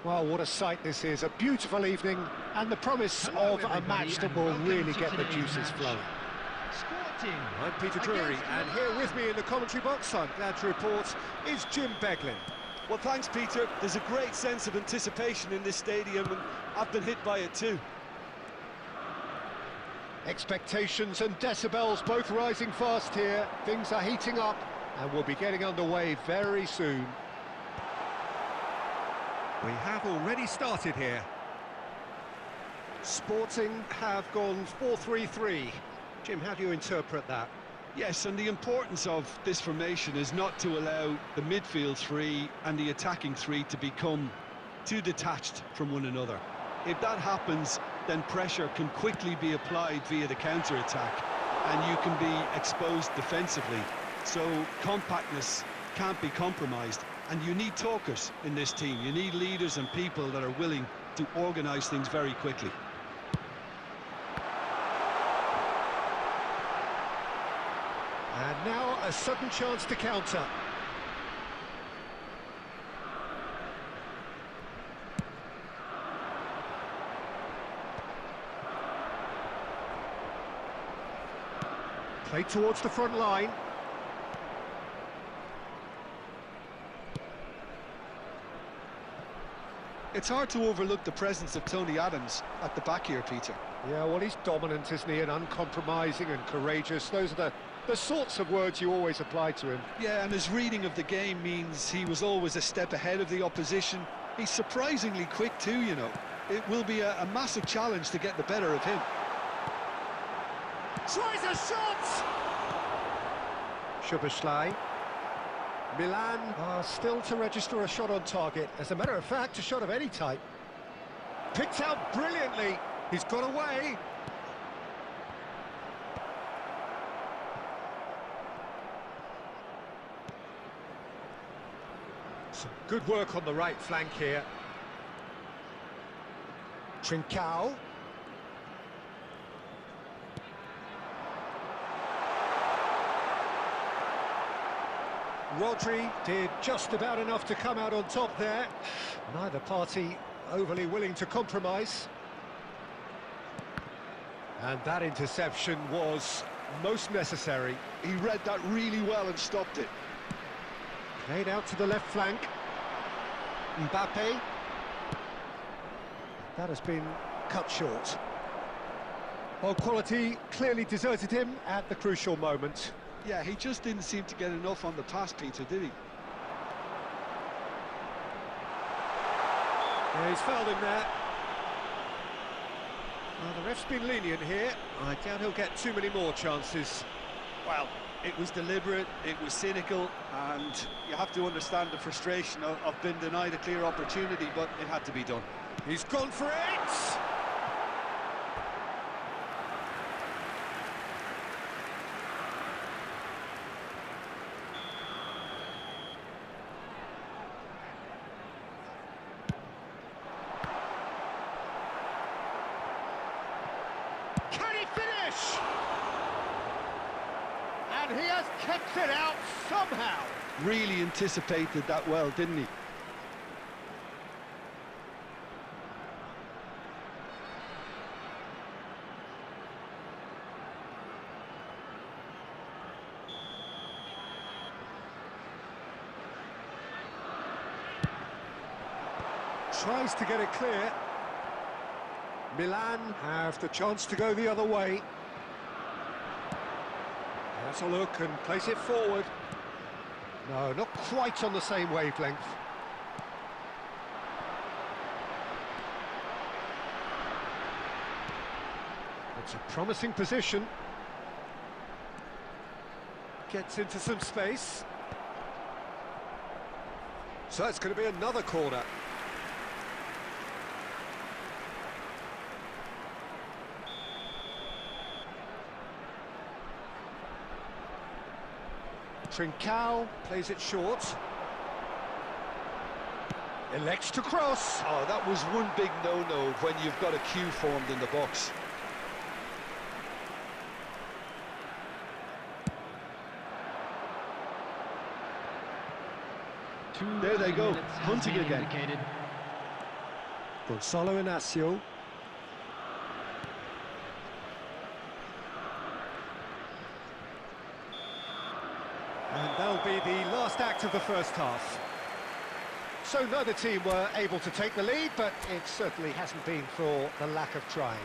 Well, what a sight this is. A beautiful evening and the promise of a match that will really get the juices flowing. I'm Peter Drury, and here with me in the commentary box, I'm glad to report, is Jim Beglin. Well, thanks, Peter. There's a great sense of anticipation in this stadium, and I've been hit by it too. Expectations and decibels both rising fast here. Things are heating up, and we'll be getting underway very soon. We have already started here. Sporting have gone 4-3-3. Jim, how do you interpret that? Yes, and the importance of this formation is not to allow the midfield three and the attacking three to become too detached from one another. If that happens, then pressure can quickly be applied via the counter-attack, and you can be exposed defensively. So compactness can't be compromised, and you need talkers in this team. You need leaders and people that are willing to organise things very quickly. And now a sudden chance to counter. Played towards the front line. It's hard to overlook the presence of Tony Adams at the back here, Peter. Yeah, well, he's dominant, isn't he, and uncompromising and courageous. Those are the sorts of words you always apply to him. Yeah, and his reading of the game means he was always a step ahead of the opposition. He's surprisingly quick too, you know. It will be a massive challenge to get the better of him. Tries a shot! Szoboszlai. Milan are still to register a shot on target. As a matter of fact, a shot of any type. Picked out brilliantly. He's got away. Some good work on the right flank here. Trincao. Rodri did just about enough to come out on top there. Neither party overly willing to compromise. And that interception was most necessary. He read that really well and stopped it. Played out to the left flank. Mbappe. That has been cut short. Well, quality clearly deserted him at the crucial moment. Yeah, he just didn't seem to get enough on the pass, Peter, did he? Yeah, he's fouled him there. Well, the ref's been lenient here. I doubt he'll get too many more chances. Well, it was deliberate, it was cynical, and you have to understand the frustration of being denied a clear opportunity, but it had to be done. He's gone for it! Can he finish? And he has kept it out somehow. Really anticipated that well, didn't he? Tries to get it clear. Milan have the chance to go the other way. Has a look and place it forward. No, not quite on the same wavelength. It's a promising position. Gets into some space. So it's going to be another corner. Trincao plays it short. Elects to cross. Oh, that was one big no-no when you've got a queue formed in the box. There they go, hunting again. Gonzalo Inacio. And that'll be the last act of the first half. So neither team were able to take the lead, but it certainly hasn't been for the lack of trying.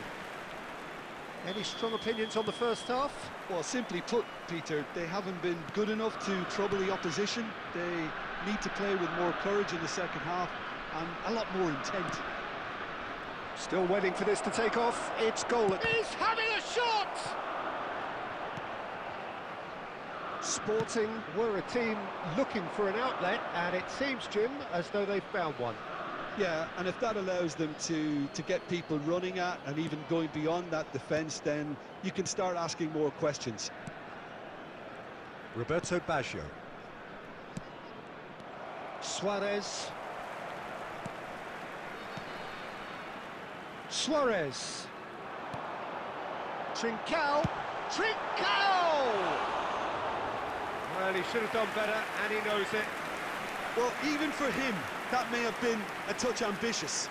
Any strong opinions on the first half? Well, simply put, Peter, they haven't been good enough to trouble the opposition. They need to play with more courage in the second half and a lot more intent. Still waiting for this to take off. It's goal. He's having a shot! Sporting were a team looking for an outlet, and it seems, Jim, as though they've found one. Yeah, and if that allows them to get people running at and even going beyond that defence, then you can start asking more questions. Roberto Baggio. Suarez. Suarez. Trincao. Trincao! Well, he should have done better, and he knows it. Well, even for him, that may have been a touch ambitious.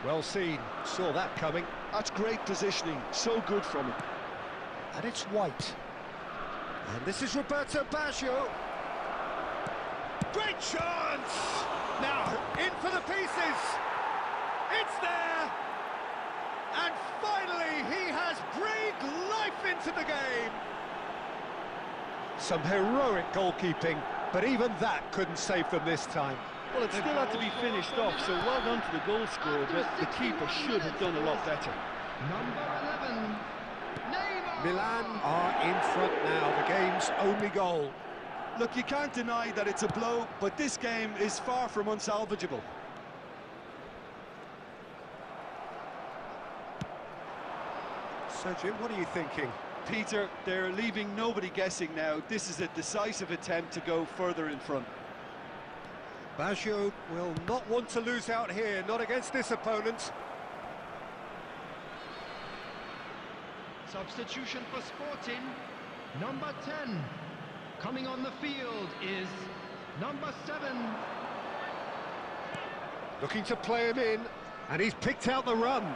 Well seen, saw that coming. That's great positioning, so good from him. And it's White. And this is Roberto Baggio. Great chance! Now, in for the pieces! It's there! And finally, he has breathed life into the game! Some heroic goalkeeping, but even that couldn't save them this time. Well, it still had to be finished off, so well done to the goal scorer, but the keeper should have done a lot better. Number 11, Neymar! Milan are in front now, the game's only goal. Look, you can't deny that it's a blow, but this game is far from unsalvageable. So, Jim, what are you thinking? Peter, they're leaving nobody guessing now. This is a decisive attempt to go further in front. Baggio will not want to lose out here, not against this opponent. Substitution for Sporting, number 10. Coming on the field is number 7. Looking to play him in, and he's picked out the run.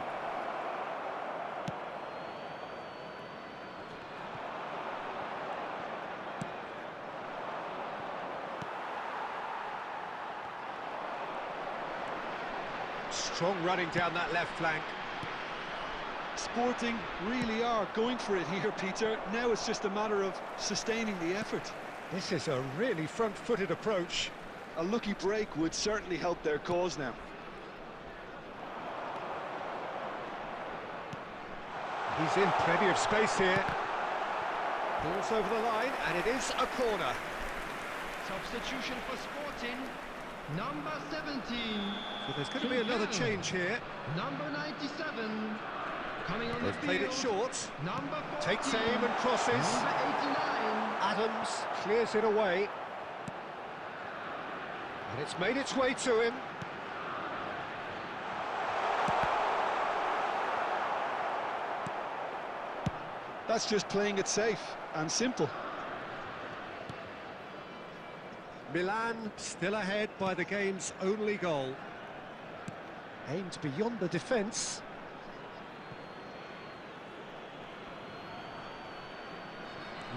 Strong running down that left flank. Sporting really are going for it here, Peter. Now it's just a matter of sustaining the effort. This is a really front-footed approach. A lucky break would certainly help their cause now. He's in plenty of space here. Ball's over the line, and it is a corner. Substitution for Sporting, number 17. So there's going to be another change here. Number 97. Coming on the They've played it field, short. number 14. Takes aim and crosses. Number 89. Adams clears it away. And it's made its way to him. That's just playing it safe and simple. Milan still ahead by the game's only goal. Aimed beyond the defence.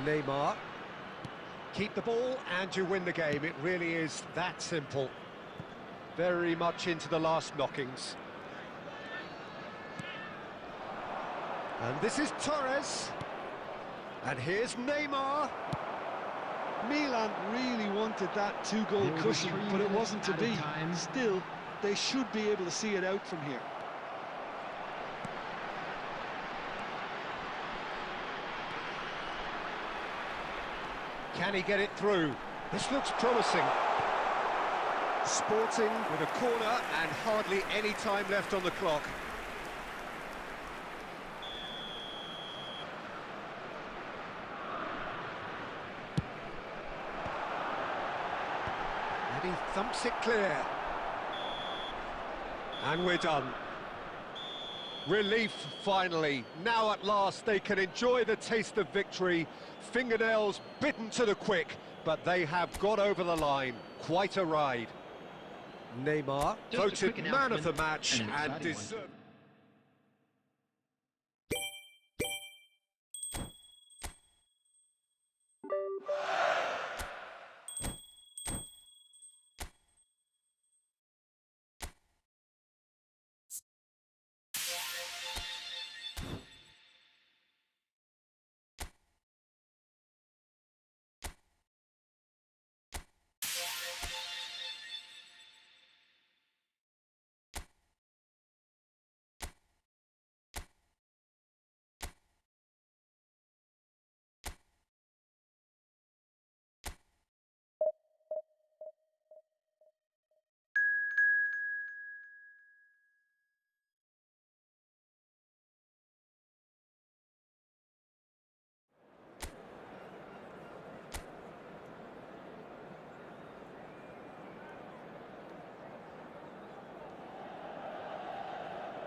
Neymar. Keep the ball and you win the game. It really is that simple. Very much into the last knockings. And this is Torres. And here's Neymar. Milan really wanted that two-goal cushion, but it wasn't to be. Still, they should be able to see it out from here. Can he get it through? This looks promising. Sporting with a corner and hardly any time left on the clock. And he thumps it clear. And we're done. Relief, finally. Now at last they can enjoy the taste of victory. Fingernails bitten to the quick, but they have got over the line. Quite a ride. Neymar, voted man of the match and deserved.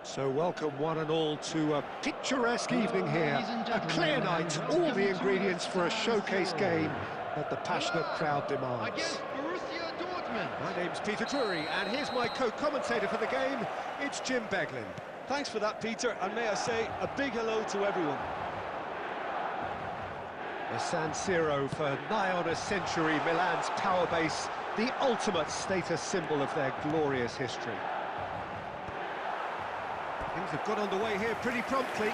So welcome one and all to a picturesque evening here. A clear night, all the ingredients for a showcase game that the passionate crowd demands. Against Borussia Dortmund. My name's Peter Drury, and here's my co-commentator for the game, it's Jim Beglin. Thanks for that, Peter, and may I say a big hello to everyone. The San Siro for nigh on a century, Milan's power base, the ultimate status symbol of their glorious history. Things have got underway here pretty promptly.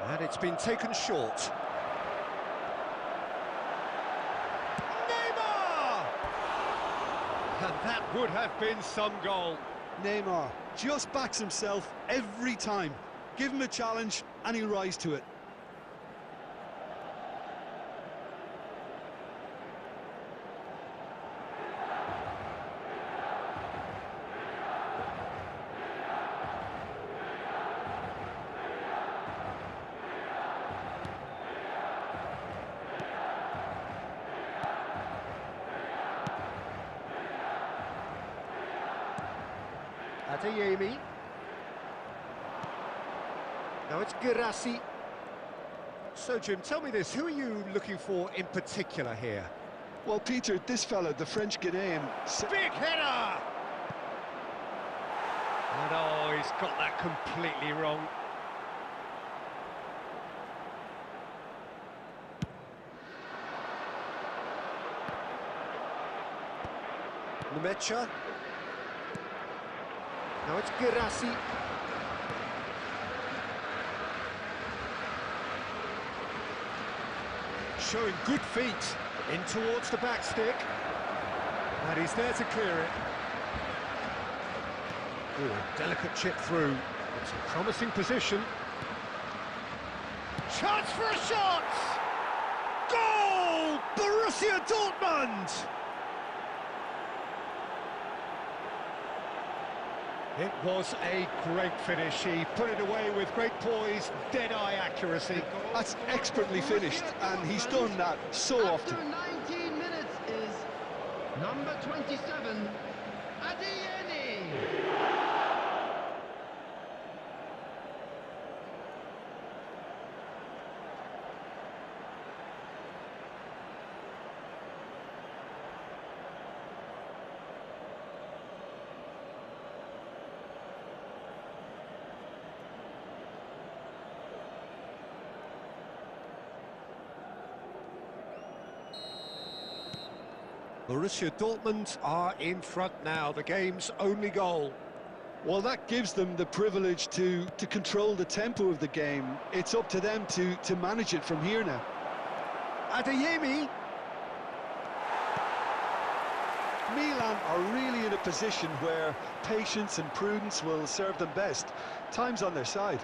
And it's been taken short. Neymar! And that would have been some goal. Neymar just backs himself every time. Give him a challenge and he'll rise to it. Adeyemi. Now it's Girassi. So, Jim, tell me this, who are you looking for in particular here? Well, Peter, this fella, the French Ghanaian... Big header! And oh, he's got that completely wrong. Nemecha. Now it's Girassi. Showing good feet in towards the back stick. And he's there to clear it. Ooh, a delicate chip through. It's a promising position. Chance for a shot! Goal! Borussia Dortmund! It was a great finish. He put it away with great poise, dead-eye accuracy. That's expertly finished, and he's done that so often. After 19 minutes is number 27, Adeyemi. Borussia Dortmund are in front now, the game's only goal. Well, that gives them the privilege to control the tempo of the game. It's up to them to manage it from here now. Adeyemi. Milan are really in a position where patience and prudence will serve them best. Time's on their side.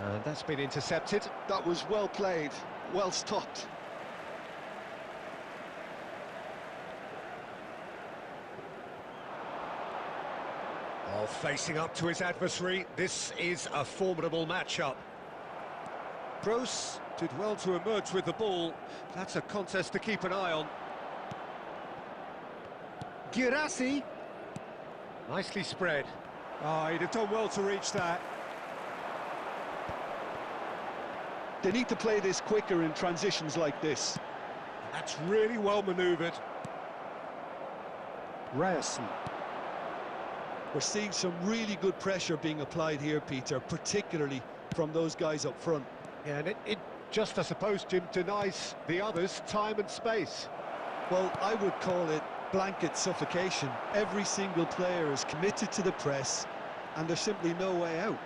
And that's been intercepted. That was well played, well stopped. Oh, facing up to his adversary, this is a formidable matchup. Kroos did well to emerge with the ball. That's a contest to keep an eye on. Girassi. Nicely spread. Oh, he'd have done well to reach that. They need to play this quicker in transitions like this. That's really well manoeuvred. Ryerson. We're seeing some really good pressure being applied here, Peter, particularly from those guys up front. Yeah, and it just, I suppose, Jim, denies the others time and space. Well, I would call it blanket suffocation. Every single player is committed to the press, and there's simply no way out.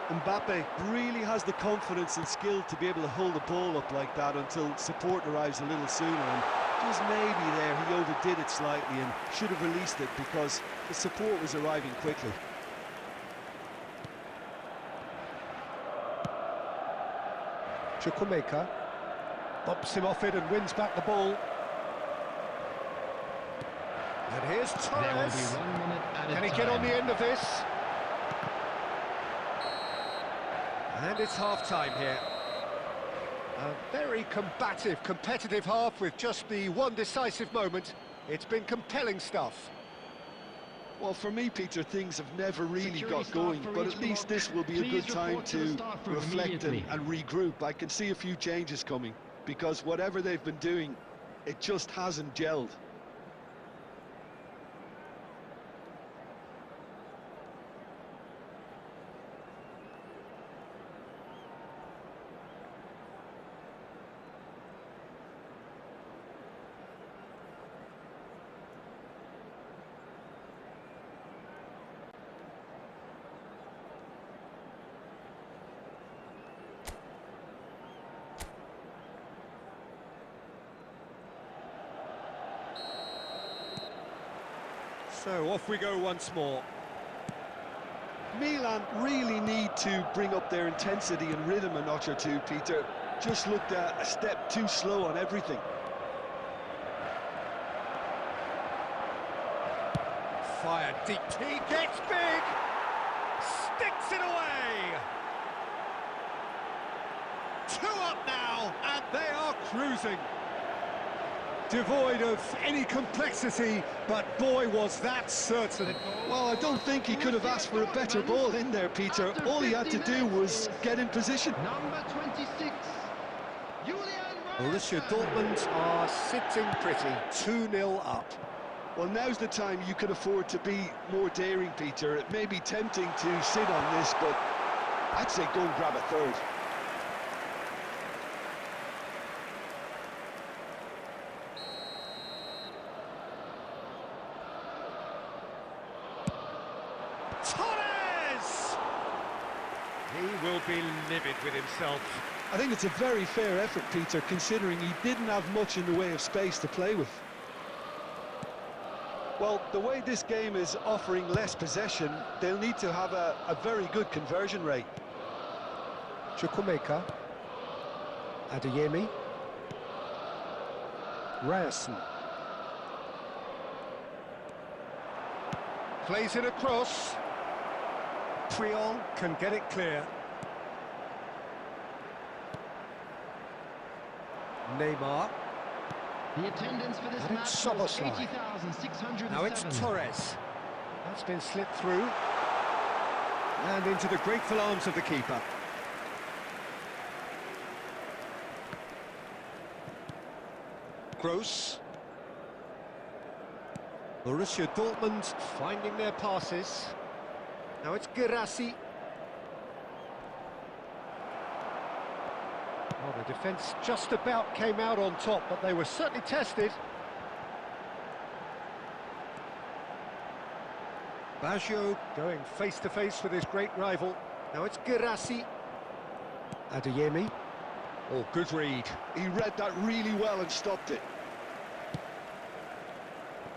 Mbappe really has the confidence and skill to be able to hold the ball up like that until support arrives a little sooner, and just maybe there he overdid it slightly and should have released it because the support was arriving quickly. Chukwuemeka bumps him off it and wins back the ball. And here's Torres. Can he get on the end of this? And it's half-time here. A very combative, competitive half with just the one decisive moment. It's been compelling stuff. Well, for me, Peter, things have never really got going, but at least this will be a good time to reflect and regroup. I can see a few changes coming, because whatever they've been doing, it just hasn't gelled. So off we go once more. Milan really need to bring up their intensity and rhythm a notch or two, Peter. Just looked a step too slow on everything. Fire deep. He gets big. Sticks it away. 2 up now, and they are cruising. Devoid of any complexity, but boy, was that certain. Well, I don't think he could have asked for a better ball in there, Peter. All he had to do was get in position. Number 26, Borussia Dortmund are sitting pretty, 2-0 up. Well, now's the time you can afford to be more daring, Peter. It may be tempting to sit on this, but I'd say go and grab a third. Torres! He will be livid with himself. I think it's a very fair effort, Peter, considering he didn't have much in the way of space to play with. Well, the way this game is offering less possession, they'll need to have a very good conversion rate. Chukwuemeka. Adeyemi. Ryerson. Plays it across. Puyol can get it clear. Neymar. The attendance for this match was 80,607. Now it's Torres. That's been slipped through. And into the grateful arms of the keeper. Kroos. Borussia Dortmund finding their passes. Now it's Girassi. Oh, the defence just about came out on top, but they were certainly tested. Baggio going face-to-face with his great rival. Now it's Girassi. Adeyemi. Oh, good read. He read that really well and stopped it.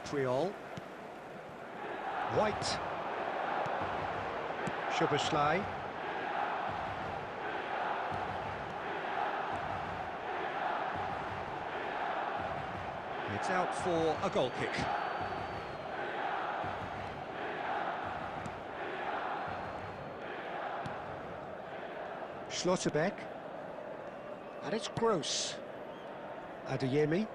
Puyol. White. Szoboszlai. It's out for a goal kick. Schlotterbeck. And it's Gross. Adeyemi.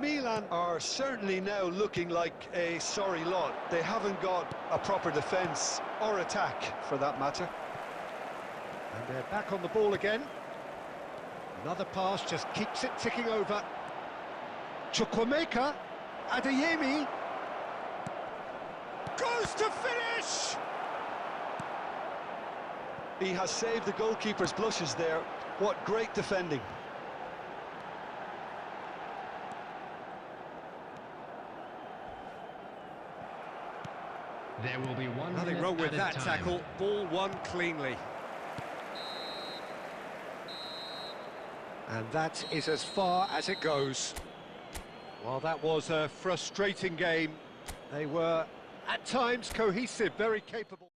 Milan are certainly now looking like a sorry lot. They haven't got a proper defence or attack, for that matter. And they're back on the ball again. Another pass just keeps it ticking over. Chukwuemeka. Adeyemi. Goes to finish! He has saved the goalkeeper's blushes there. What great defending. There will be one Nothing minute wrong with added that time. tackle. Ball won cleanly. And that is as far as it goes. Well, that was a frustrating game. They were, at times, cohesive, very capable.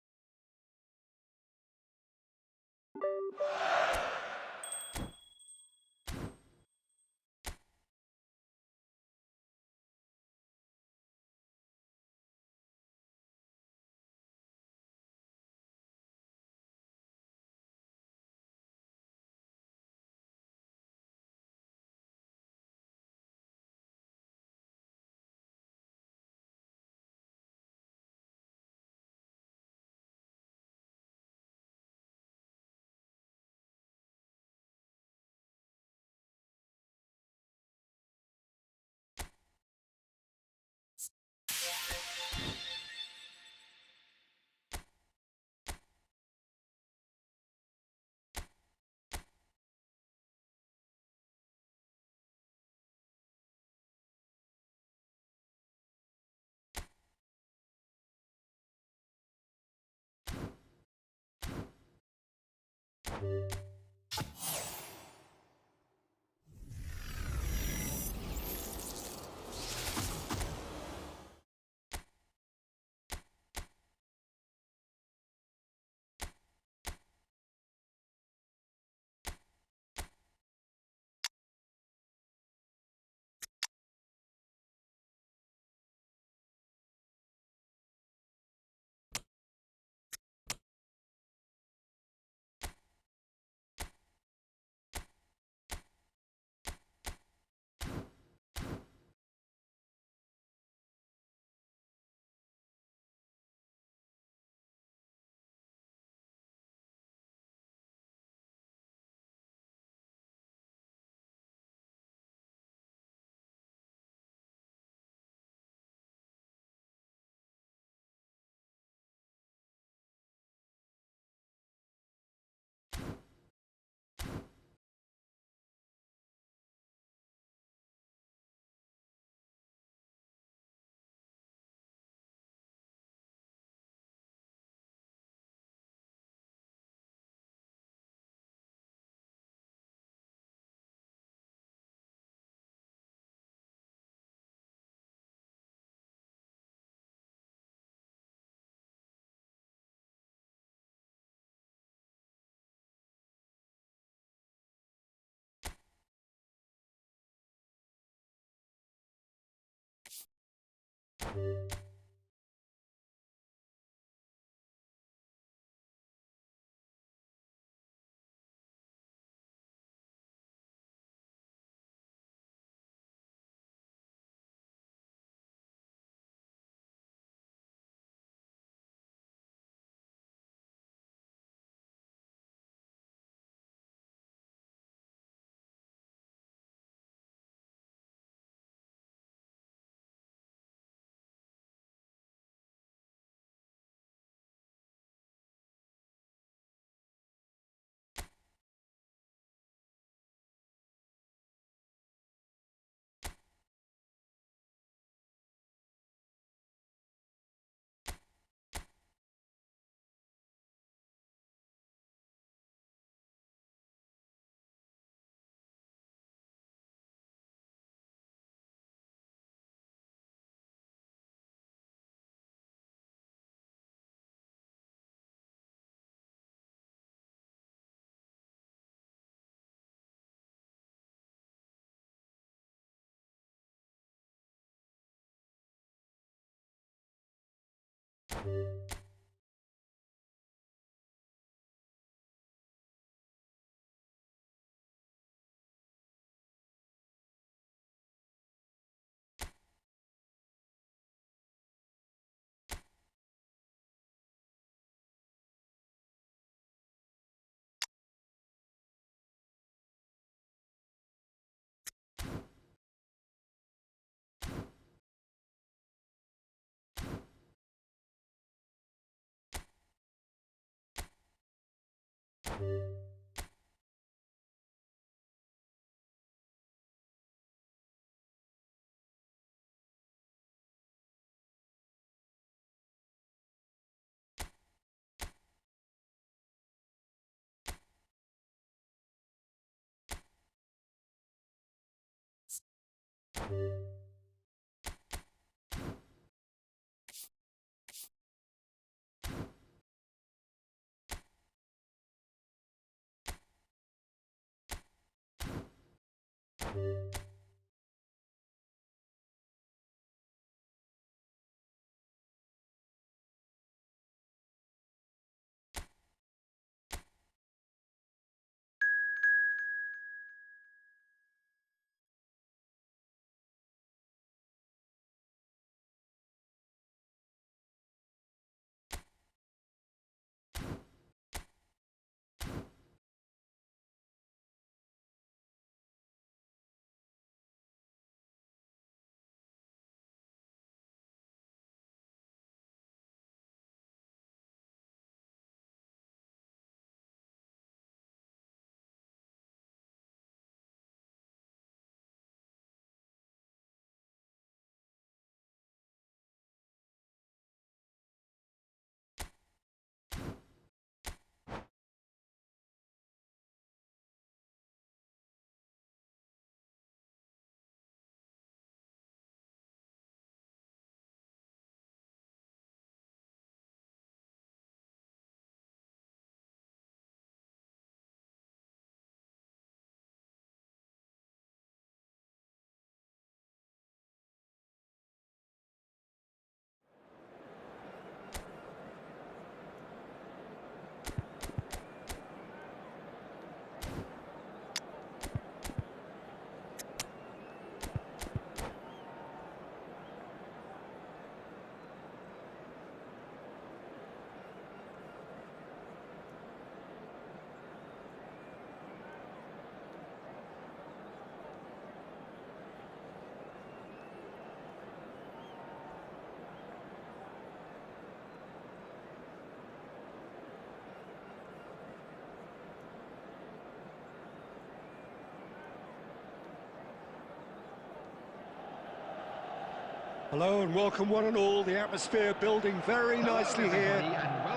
Hello and welcome one and all. The atmosphere building very nicely here.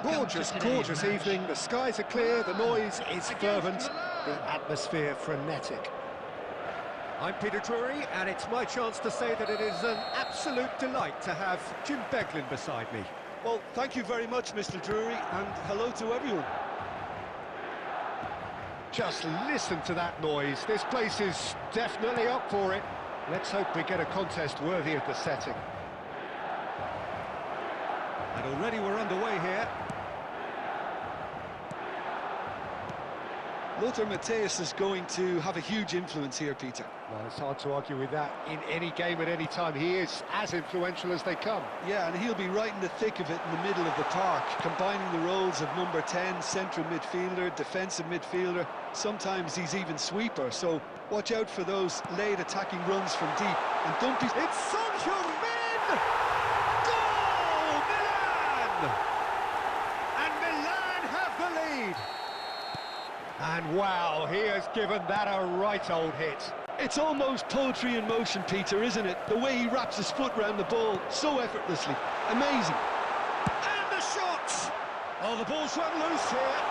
Gorgeous, gorgeous evening. The skies are clear, the noise is fervent, the atmosphere frenetic. I'm Peter Drury, and it's my chance to say that it is an absolute delight to have Jim Beglin beside me. Well, thank you very much, Mr. Drury, and hello to everyone. Just listen to that noise. This place is definitely up for it. Let's hope we get a contest worthy of the setting. And already we're underway here. Lothar Matthäus is going to have a huge influence here, Peter. Well, it's hard to argue with that. In any game at any time, he is as influential as they come. Yeah, and he'll be right in the thick of it in the middle of the park, combining the roles of number 10, central midfielder, defensive midfielder. Sometimes he's even sweeper, so watch out for those late attacking runs from deep. And don't be... It's Son Heung-min! Goal! Milan! And Milan have the lead! And wow, he has given that a right old hit. It's almost poetry in motion, Peter, isn't it? The way he wraps his foot round the ball so effortlessly. Amazing. And the shot! Oh, the ball's run loose here.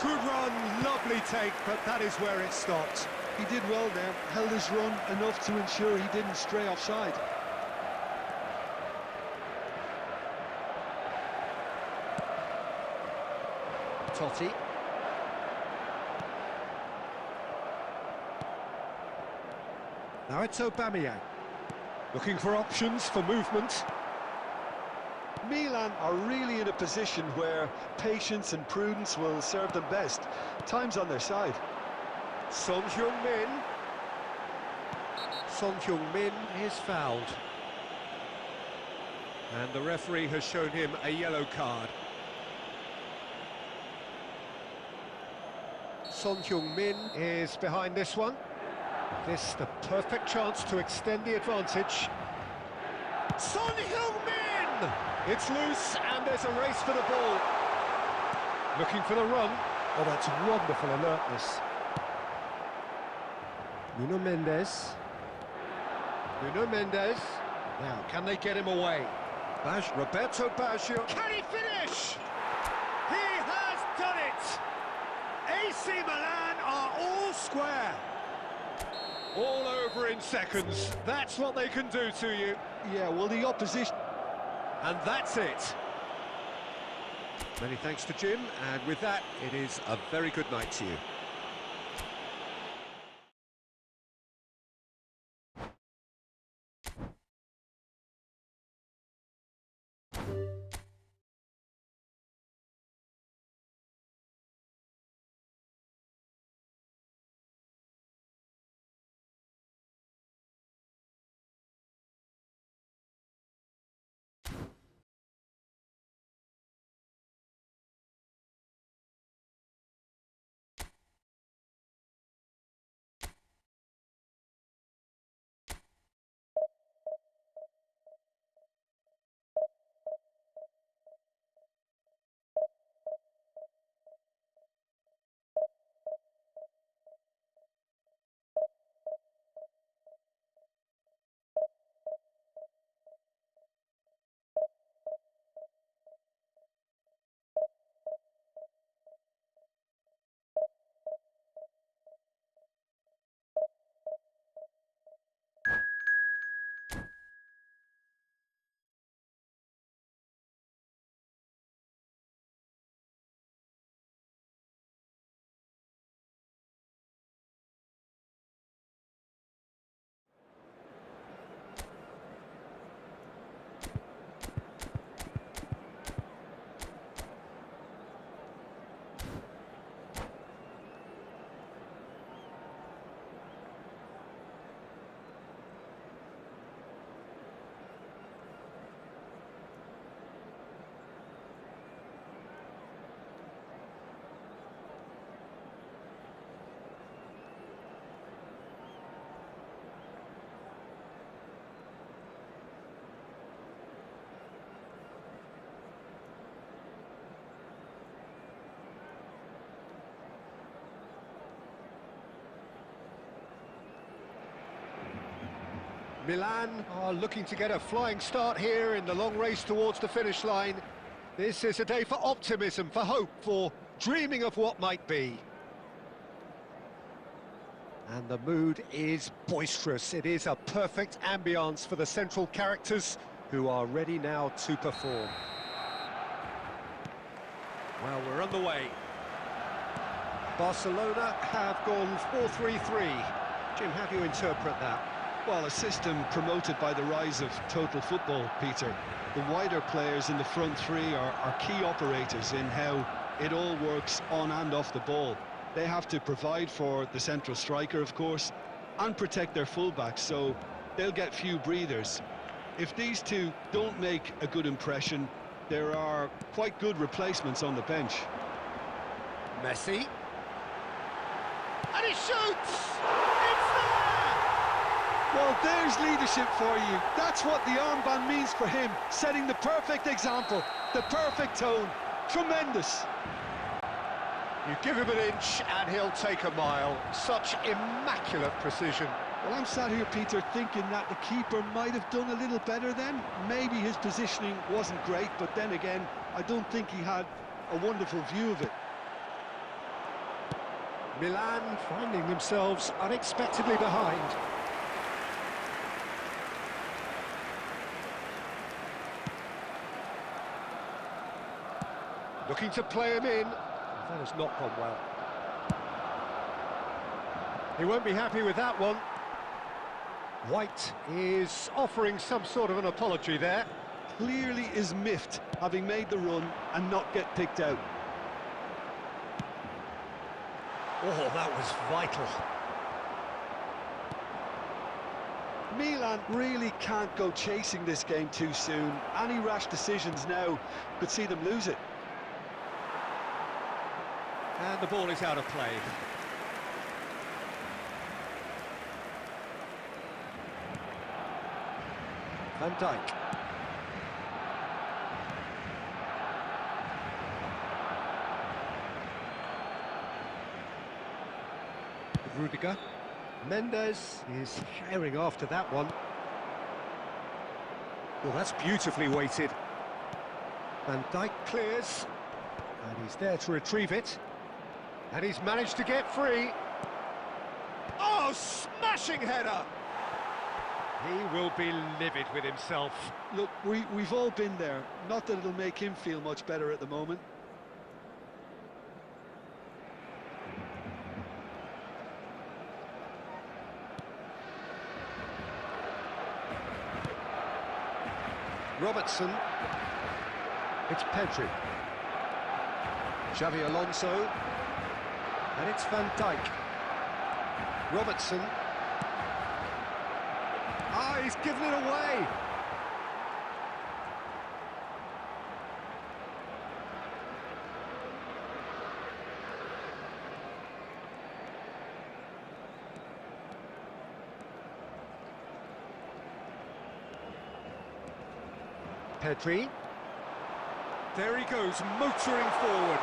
Good run, lovely take, but that is where it stopped. He did well there, held his run enough to ensure he didn't stray offside. Totti. Now it's Aubameyang, looking for options for movement. Milan are really in a position where patience and prudence will serve them best. Time's on their side. Son Heung-min. Son Heung-min is fouled. And the referee has shown him a yellow card. Son Heung-min is behind this one. This the perfect chance to extend the advantage. Son Heung-min! It's loose and there's a race for the ball. Looking for the run. Oh, that's wonderful alertness. Nuno Mendes. Nuno Mendes. Now, can they get him away? Roberto Baggio. Can he finish? He has done it! AC Milan are all square. All over in seconds. That's what they can do to you. Yeah, well, the opposition... And that's it. Many thanks to Jim, and with that, it is a very good night to you. Milan are looking to get a flying start here in the long race towards the finish line. This is a day for optimism, for hope, for dreaming of what might be. And the mood is boisterous. It is a perfect ambience for the central characters who are ready now to perform. Well, we're on the way. Barcelona have gone 4-3-3. Jim, how do you interpret that? Well, a system promoted by the rise of total football, Peter. The wider players in the front three are key operators in how it all works on and off the ball. They have to provide for the central striker, of course, and protect their fullbacks, so they'll get few breathers. If these two don't make a good impression, there are quite good replacements on the bench. Messi. And he shoots! It's there! Well, there's leadership for you. That's what the armband means for him, setting the perfect example, the perfect tone. Tremendous. You give him an inch and he'll take a mile. Such immaculate precision. Well, I'm sat here, Peter, thinking that the keeper might have done a little better then. Maybe his positioning wasn't great, but then again, I don't think he had a wonderful view of it. Milan finding themselves unexpectedly behind. Looking to play him in. That has not gone well. He won't be happy with that one. White is offering some sort of an apology there. Clearly is miffed, having made the run and not get picked out. Oh, that was vital. Milan really can't go chasing this game too soon. Any rash decisions now could see them lose it. And the ball is out of play. Van Dijk. Rudiger. Mendes is herring after that one. Well, that's beautifully weighted. Van Dijk clears, and he's there to retrieve it. And he's managed to get free. Oh, smashing header! He will be livid with himself. Look, we've all been there. Not that it'll make him feel much better at the moment. Robertson. It's Pedri. Xavi Alonso. And it's Van Dijk. Robertson. Ah, he's given it away. Pedri. There he goes, motoring forward.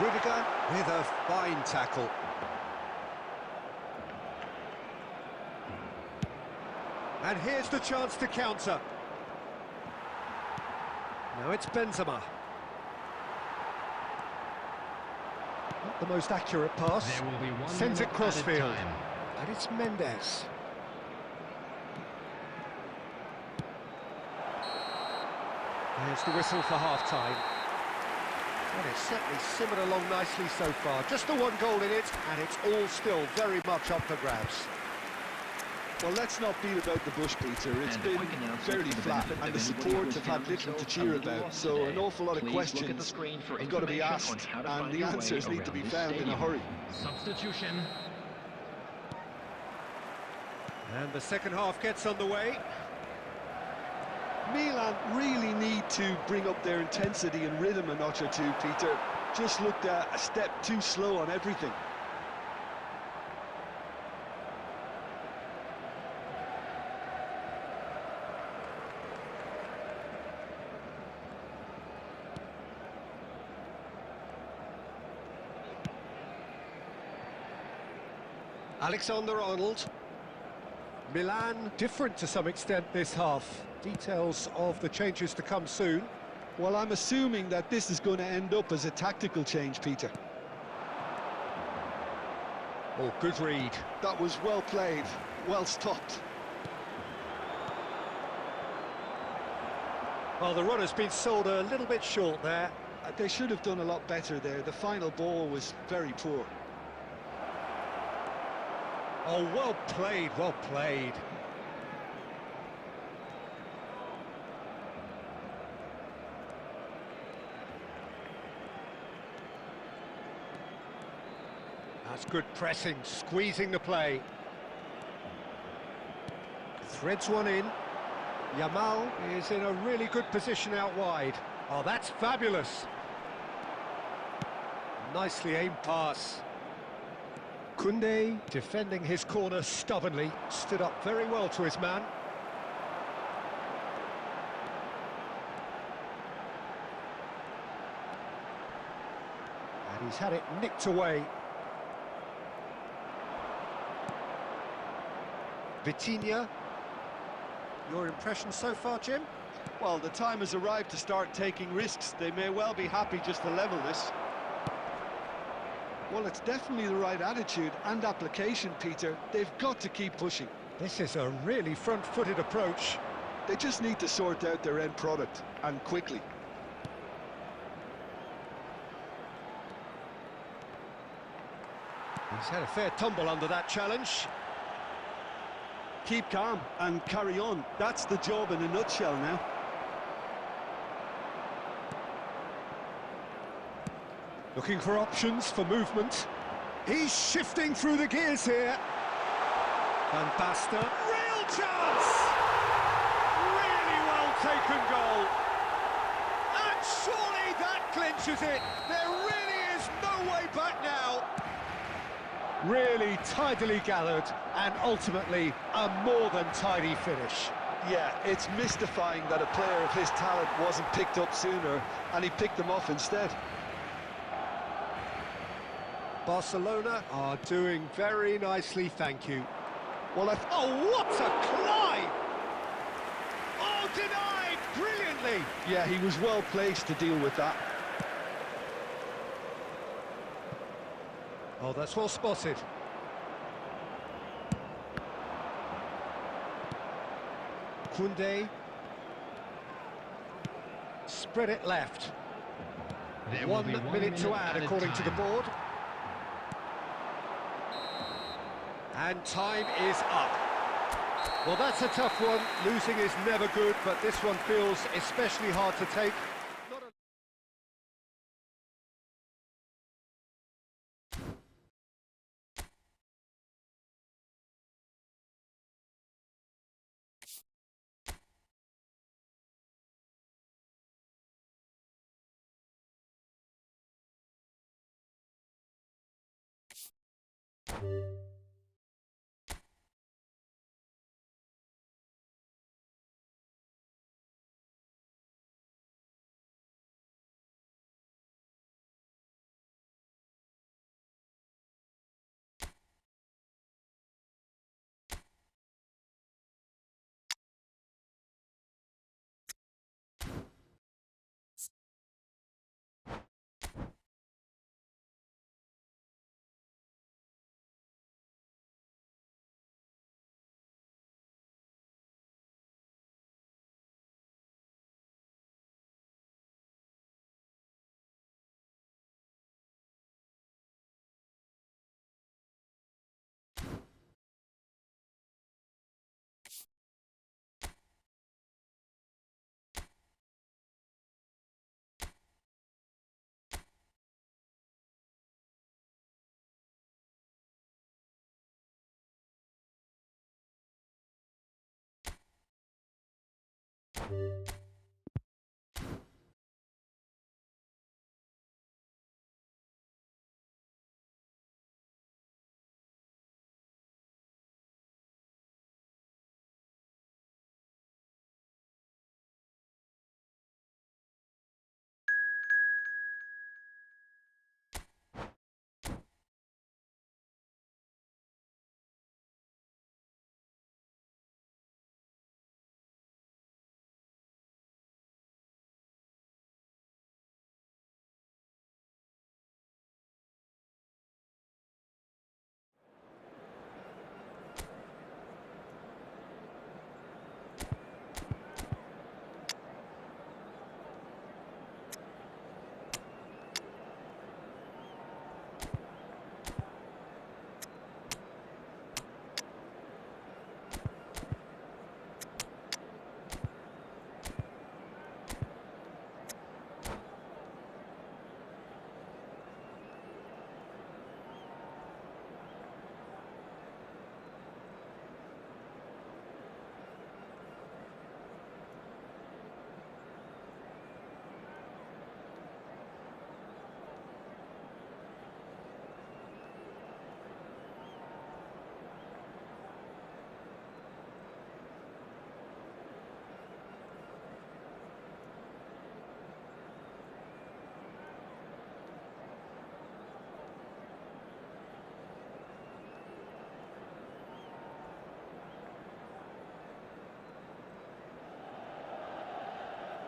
Rudiger with a fine tackle. And here's the chance to counter. Now it's Benzema. Not the most accurate pass. There will be one Sends it minute crossfield. added time. And it's Mendes. There's the whistle for half-time. And it's certainly simmered along nicely so far. Just the one goal in it, and it's all still very much up for grabs. Well, let's not beat about the bush, Peter. It's been fairly flat, and the support have had little to cheer about, so an awful lot of questions have got to be asked, and the answers need to be found in a hurry. Substitution. And the second half gets underway. Milan really need to bring up their intensity and rhythm a notch or two, Peter. Just looked a step too slow on everything. Alexander-Arnold. Milan different to some extent this half. Details of the changes to come soon. Well, I'm assuming that this is going to end up as a tactical change, Peter. Oh, good read. That was well played, well stopped. Well, the run has been sold a little bit short there. They should have done a lot better there. The final ball was very poor. Oh, well played, well played. That's good pressing, squeezing the play. Threads one in. Yamal is in a really good position out wide. Oh, that's fabulous. Nicely aimed pass. Koundé, defending his corner stubbornly, stood up very well to his man. And he's had it nicked away. Vitinha. Your impression so far, Jim? Well, the time has arrived to start taking risks. They may well be happy just to level this. Well, it's definitely the right attitude and application, Peter. They've got to keep pushing. This is a really front-footed approach. They just need to sort out their end product, and quickly. He's had a fair tumble under that challenge. Keep calm and carry on. That's the job in a nutshell now. Looking for options for movement. He's shifting through the gears here. Van Basten. Real chance! Really well taken goal. And surely that clinches it. There really is no way back now. Really tidily gathered and ultimately a more than tidy finish. Yeah, it's mystifying that a player of his talent wasn't picked up sooner and he picked them off instead. Barcelona are doing very nicely, thank you. Well, oh, what a climb! Oh, denied brilliantly! Yeah, he was well placed to deal with that. Oh, that's well spotted. Koundé. Spread it left. There will 1 be minute to add, added according to the time. board. And time is up. Well, that's a tough one. Losing is never good, but this one feels especially hard to take. Not a...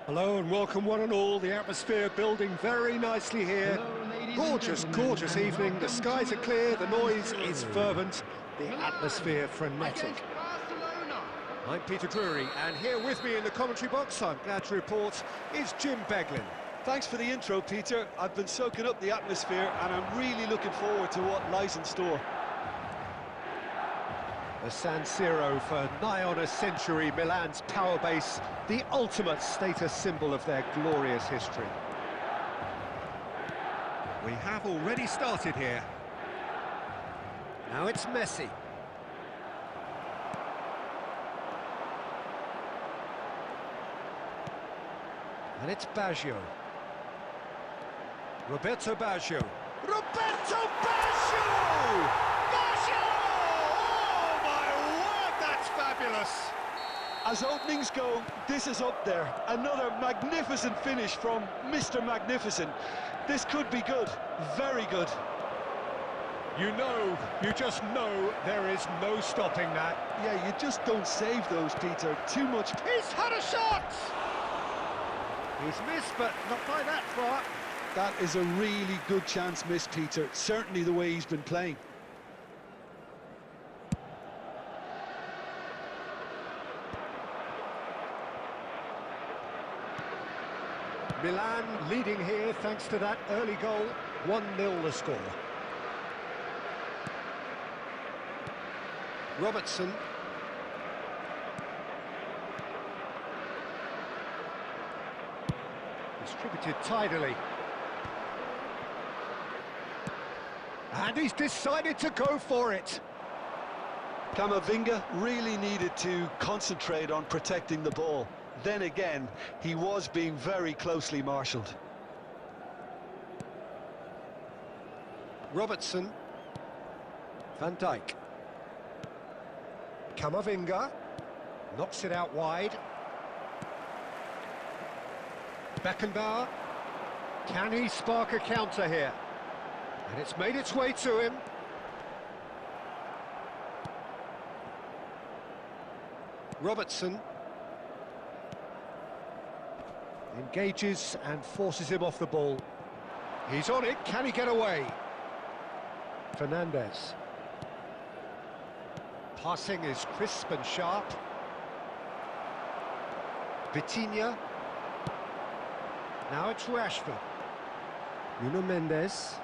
Hello and welcome one and all. The atmosphere building very nicely here. Gorgeous, gorgeous evening. The skies are clear, the noise is fervent, the atmosphere frenetic. I'm Peter Drury, and here with me in the commentary box, I'm glad to report, is Jim Beglin. Thanks for the intro, Peter. I've been soaking up the atmosphere and I'm really looking forward to what lies in store. The San Siro for nigh on a century, Milan's power base, the ultimate status symbol of their glorious history. We have already started here. Now it's Messi. And it's Baggio. Roberto Baggio. Roberto Baggio! Baggio! Oh my word, that's fabulous! As openings go, this is up there. Another magnificent finish from Mr. Magnificent. This could be good, very good. You just know there is no stopping that. Yeah, you just don't save those, Peter. Too much. He's had a shot! He's missed, but not by that far. That is a really good chance missed, Peter. Certainly the way he's been playing. Milan leading here thanks to that early goal. 1-0 the score. Robertson. Distributed tidily. And he's decided to go for it. Camavinga really needed to concentrate on protecting the ball. Then again, he was being very closely marshalled. Robertson. Van Dijk. Camavinga. Knocks it out wide. Beckenbauer. Can he spark a counter here? And it's made its way to him. Robertson. Engages and forces him off the ball. He's on it, can he get away? Fernandez. Passing is crisp and sharp. Vitinha. Now it's Rashford. Nuno Mendes.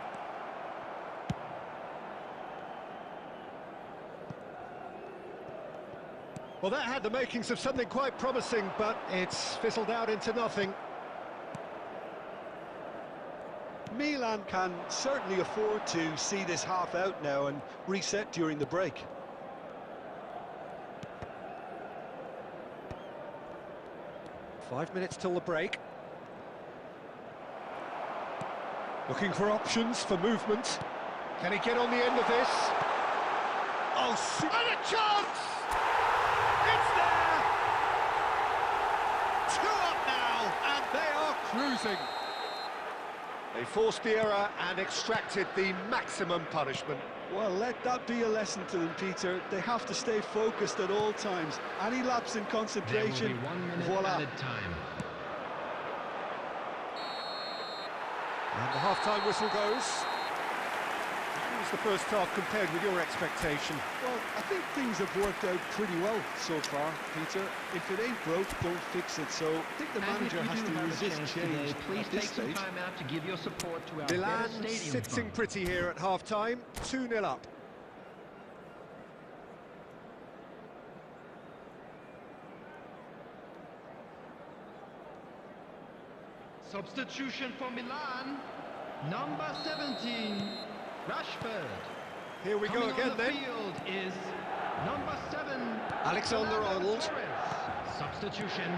Well, that had the makings of something quite promising, but it's fizzled out into nothing. Milan can certainly afford to see this half out now and reset during the break. Five minutes till the break. Looking for options for movement. Can he get on the end of this? Oh, and a chance! It's there! 2 up now, and they are cruising. They forced the error and extracted the maximum punishment. Well, let that be a lesson to them, Peter. They have to stay focused at all times. Any lapse in concentration, There will be 1 minute voila. added time. And the half-time whistle goes. How was the first half compared with your expectation? Well, I think things have worked out pretty well so far, Peter. If it ain't broke, don't fix it. So I think the manager has to resist change Please at take this some stage. time out to give your support to our Milan better stadium sitting fund. pretty here at half-time, 2-0 up. Substitution for Milan, number 17, Rashford. Here we go Coming again on the then. field is number 7, Alexander-Arnold. Torres. Substitution.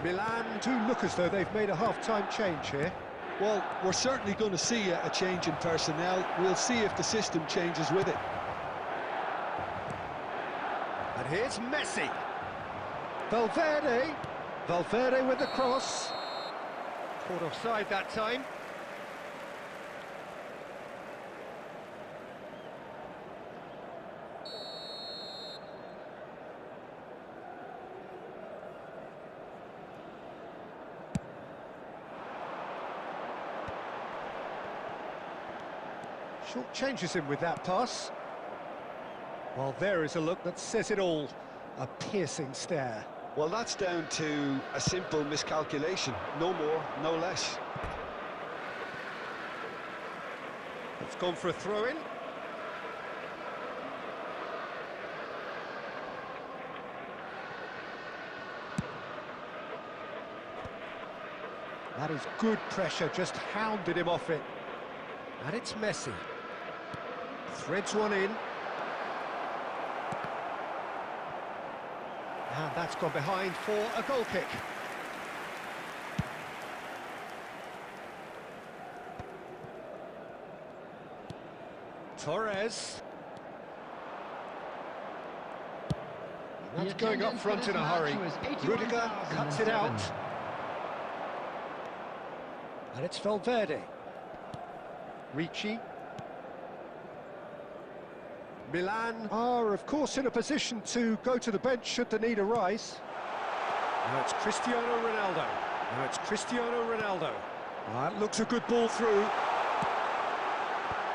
Milan do look as though they've made a half-time change here. Well, we're certainly going to see a change in personnel. We'll see if the system changes with it. And here's Messi. Valverde. Valverde with the cross. Caught offside that time. Short changes him with that pass. Well, there is a look that says it all. A piercing stare. Well, that's down to a simple miscalculation. No more, no less. It's gone for a throw-in. That is good pressure, just hounded him off it. And it's Messi. Threads one in. And that's gone behind for a goal kick. Torres. That's going up front in a hurry. Rudiger cuts it out. And it's Valverde. Ricci. Milan are, of course, in a position to go to the bench should the need arise. Now it's Cristiano Ronaldo. Now it's Cristiano Ronaldo. That looks a good ball through.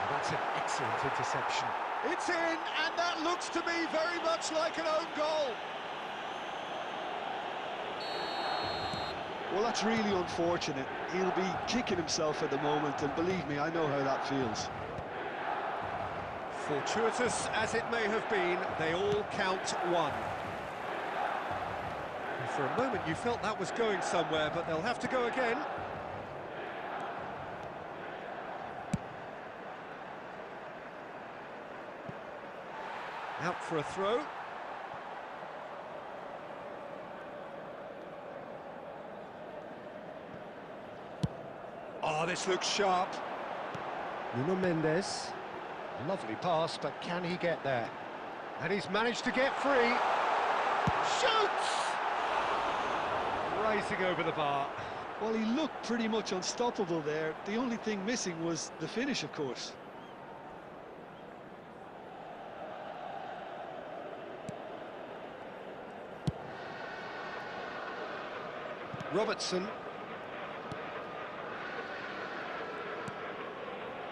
That's an excellent interception. It's in, and that looks to me very much like an own goal. Well, that's really unfortunate. He'll be kicking himself at the moment, and believe me, I know how that feels. Fortuitous as it may have been, they all count one. And for a moment you felt that was going somewhere, but they'll have to go again. Out for a throw. Oh, this looks sharp. Nuno Mendes. Lovely pass, but can he get there? And he's managed to get free. Shoots! Racing over the bar. Well, he looked pretty much unstoppable there. The only thing missing was the finish, of course. Robertson.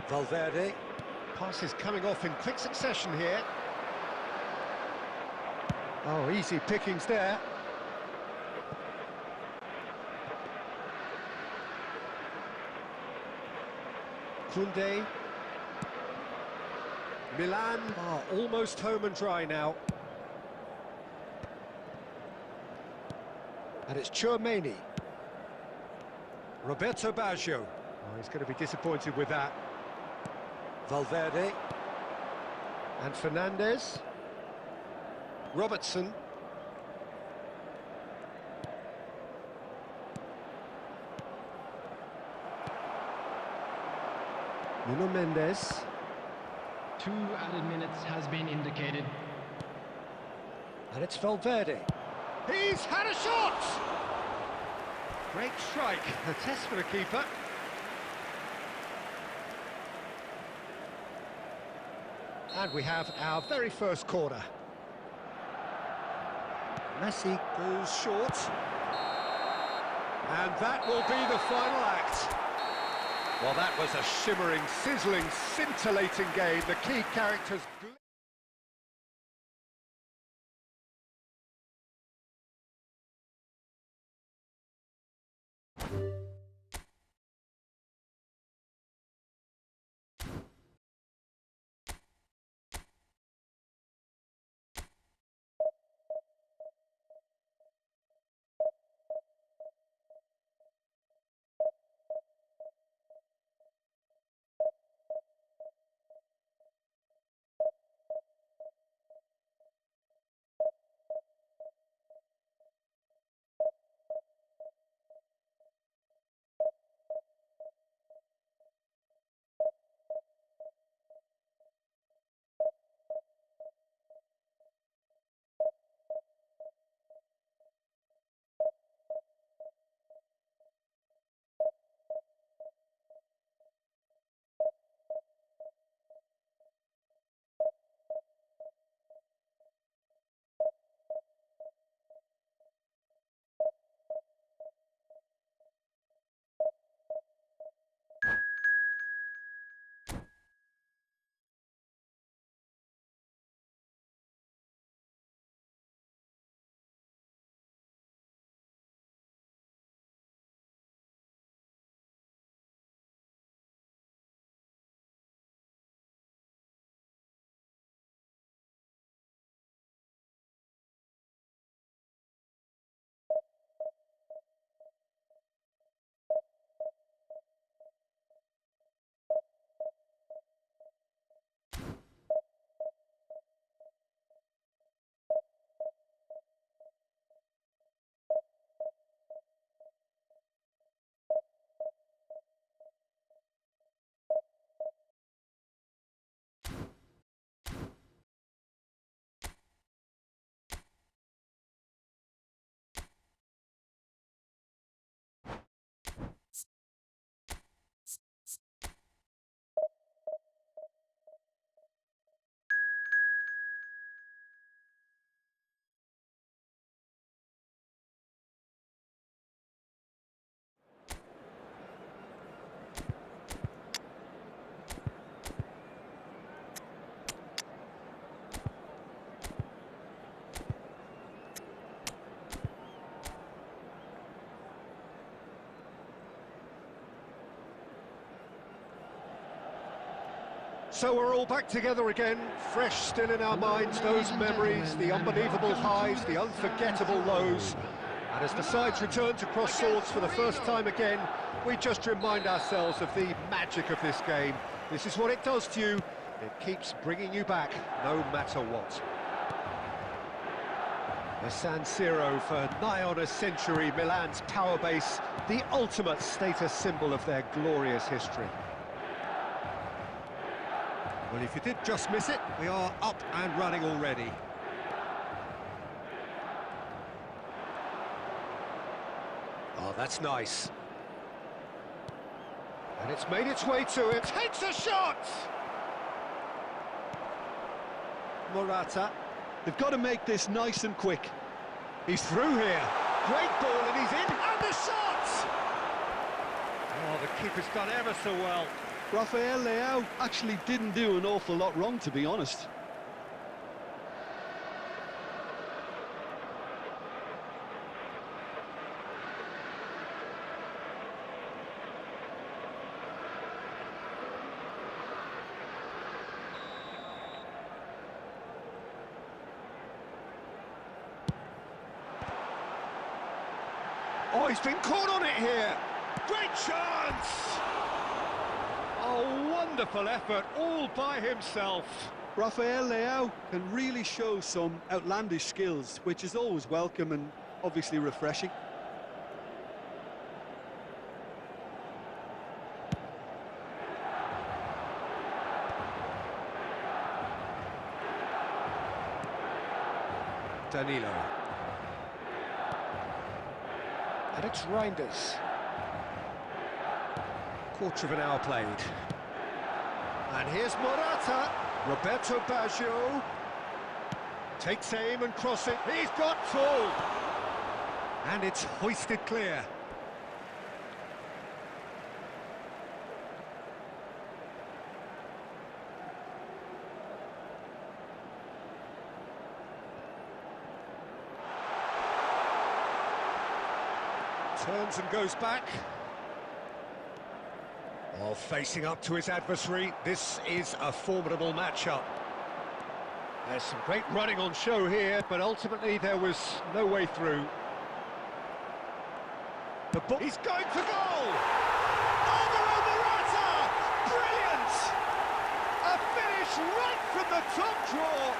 Valverde. Passes coming off in quick succession here. Oh, easy pickings there. Koundé. Milan are almost home and dry now. And it's Tchouaméni. Roberto Baggio. Oh, he's going to be disappointed with that. Valverde. And Fernandes. Robertson. Nuno Mendes. 2 added minutes has been indicated. And it's Valverde. He's had a shot! Great strike. A test for the keeper. And we have our very first corner. Messi goes short. And that will be the final act. Well, that was a shimmering, sizzling, scintillating game. The key characters... So we're all back together again, fresh still in our minds, those memories, the unbelievable highs, the unforgettable lows. And as the sides return to cross swords for the first time again, we just remind ourselves of the magic of this game. This is what it does to you. It keeps bringing you back, no matter what. The San Siro for nigh on a century, Milan's power base, the ultimate status symbol of their glorious history. Well, if you did just miss it, we are up and running already. Oh, that's nice. And it's made its way to it. Takes a shot! Morata. They've got to make this nice and quick. He's through here. Great ball, and he's in. And the shot! Oh, the keeper's done ever so well. Rafael Leao actually didn't do an awful lot wrong, to be honest. Oh, he's been caught on it here. Great chance! Oh, wonderful effort, all by himself. Rafael Leao can really show some outlandish skills, which is always welcome and obviously refreshing. Danilo. And it's Reinders. Quarter of an hour played. And here's Morata. Roberto Baggio. Takes aim and cross it. He's got full. And it's hoisted clear. Turns and goes back. Oh, facing up to his adversary. This is a formidable matchup. There's some great running on show here, but ultimately there was no way through. The ball. He's going for goal! Alvaro Morata! Brilliant! A finish right from the top draw.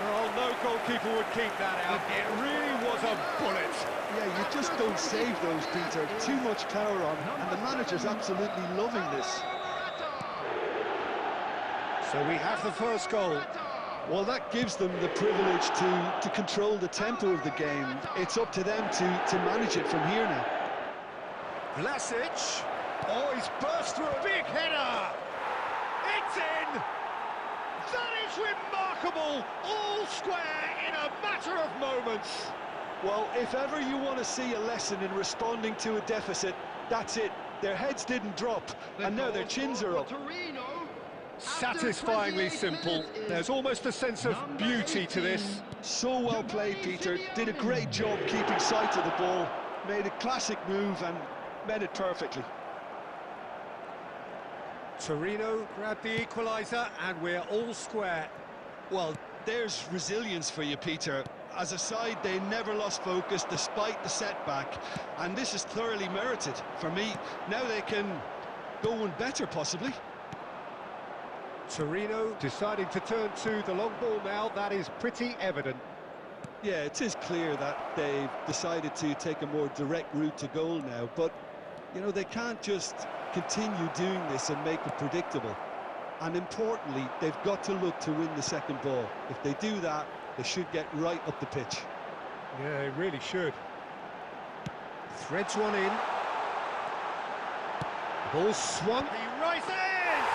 Oh, no goalkeeper would keep that out. It really was a bullet. Yeah, you just don't save those, Peter. Too much power on, and the manager's absolutely loving this. So we have the first goal. Well, that gives them the privilege to control the tempo of the game. It's up to them to manage it from here now. Vlasic. Oh, he's burst through a big header. It's in. That is remarkable. All square in a matter of moments. Well, if ever you want to see a lesson in responding to a deficit, that's it. Their heads didn't drop, and now their chins are up. Satisfyingly simple. There's almost a sense of beauty to this. So well played, Peter. Did a great job keeping sight of the ball. Made a classic move and met it perfectly. Torino grabbed the equaliser, and we're all square. Well, there's resilience for you, Peter. As a side, they never lost focus despite the setback, and this is thoroughly merited. For me, now they can go one better, possibly. Torino deciding to turn to the long ball now. That is pretty evident. Yeah, it is clear that they've decided to take a more direct route to goal now, but, you know, they can't just continue doing this and make it predictable. And importantly, they've got to look to win the second ball. If they do that, they should get right up the pitch. Yeah, they really should. Threads one in. Ball swung. He rises!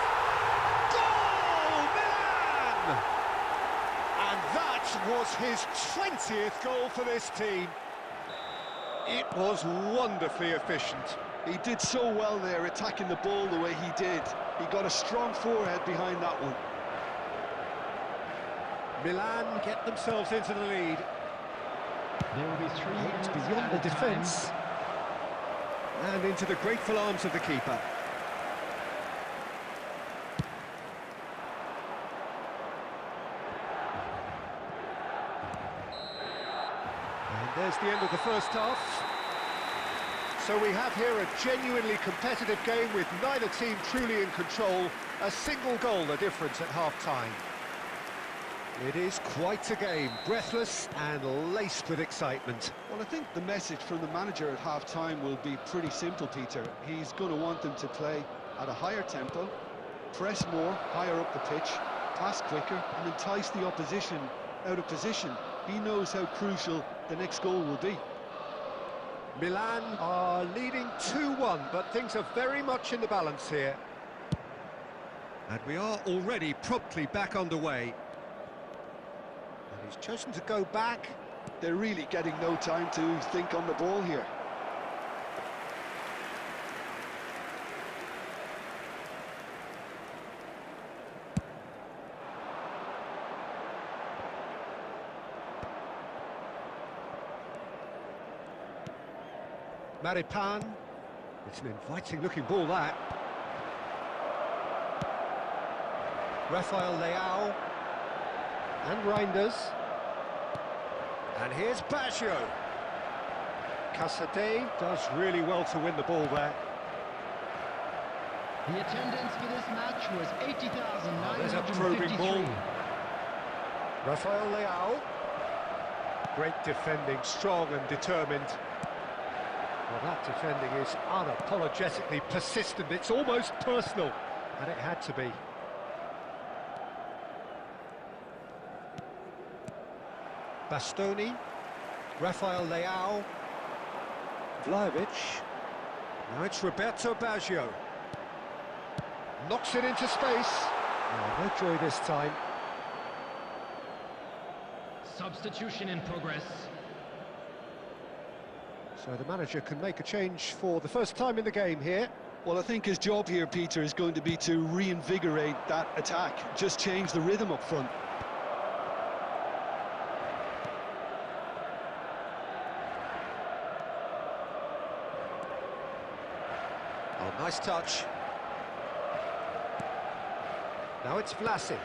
Goal! Milan! And that was his 20th goal for this team. It was wonderfully efficient. He did so well there, attacking the ball the way he did. He got a strong forehead behind that one. Milan get themselves into the lead. There will be 3 It's beyond the defence. And into the grateful arms of the keeper. And there's the end of the first half. So we have here a genuinely competitive game with neither team truly in control. A single goal the difference at half-time. It is quite a game, breathless and laced with excitement. Well, I think the message from the manager at half-time will be pretty simple, Peter. He's going to want them to play at a higher tempo, press more, higher up the pitch, pass quicker, and entice the opposition out of position. He knows how crucial the next goal will be. Milan are leading 2-1, but things are very much in the balance here. And we are already promptly back underway. And he's chosen to go back. They're really getting no time to think on the ball here. Maripan. It's an inviting-looking ball, that. Rafael Leao. And Reinders. And here's Baggio. Casade does really well to win the ball there. The attendance for this match was 80,953. There's a probing ball. Rafael Leao. Great defending, strong and determined. Well, that defending is unapologetically persistent. It's almost personal, and it had to be. Bastoni, Rafael Leao, Vlahovic. Now it's Roberto Baggio. Knocks it into space. Oh, no joy this time. Substitution in progress. So the manager can make a change for the first time in the game here. Well, I think his job here, Peter, is going to be to reinvigorate that attack. Just change the rhythm up front. Oh, nice touch. Now it's Vlasic.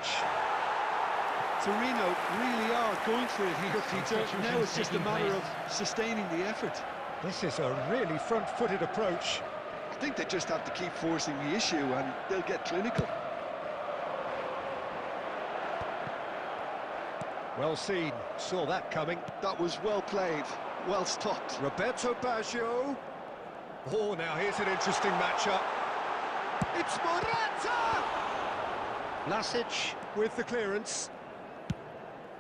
Torino really are going for it here, Peter. Now it's just a matter of sustaining the effort. This is a really front-footed approach. I think they just have to keep forcing the issue and they'll get clinical. Well seen, saw that coming. That was well played, well stopped. Roberto Baggio. Oh, now here's an interesting matchup. It's Morata! Vlasic with the clearance.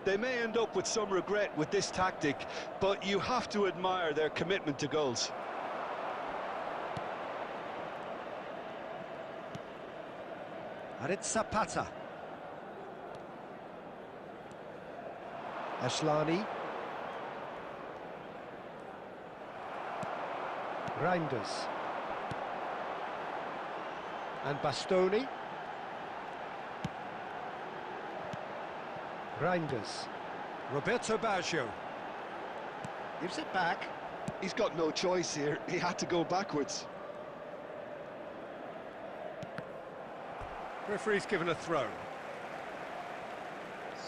They may end up with some regret with this tactic, but you have to admire their commitment to goals. And it's Zapata. Ashlani. Reinders. And Bastoni. Reinders. Roberto Baggio. Gives it back. He's got no choice here. He had to go backwards. Referee's given a throw.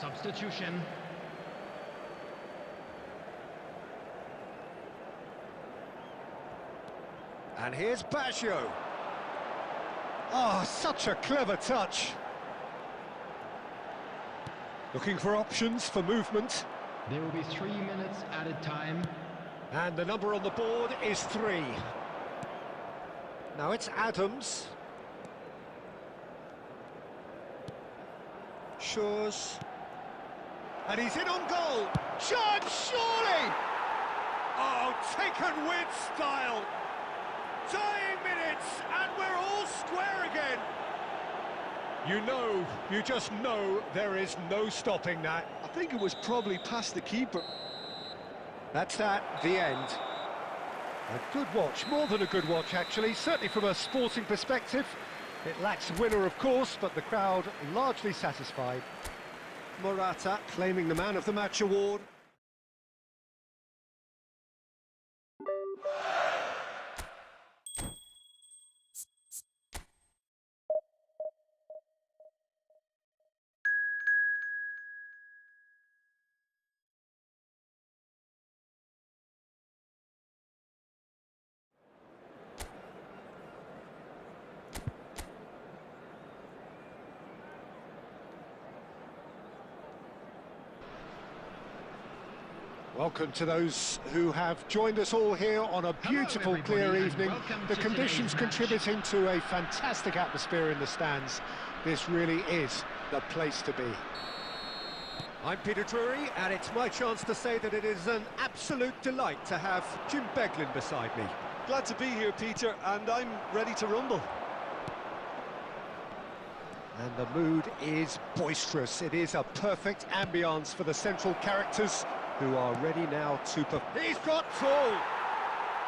Substitution. And here's Baggio. Oh, such a clever touch. Looking for options for movement. There will be 3 minutes added time. And the number on the board is 3. Now it's Adams. Shores. And he's in on goal. Chance, surely! Oh, taken with style. Dying minutes, and we're all square again. You just know there is no stopping that. I think it was probably past the keeper. That's that, the end. A good watch, more than a good watch actually, certainly from a sporting perspective. It lacks winner, of course, but the crowd largely satisfied. Morata claiming the Man of the Match award. Welcome to those who have joined us all here on a beautiful, clear evening. The conditions contributing to a fantastic atmosphere in the stands. This really is the place to be. I'm Peter Drury, and it's my chance to say that it is an absolute delight to have Jim Beglin beside me. Glad to be here, Peter, and I'm ready to rumble. And the mood is boisterous. It is a perfect ambience for the central characters, who are ready now to... He's got full!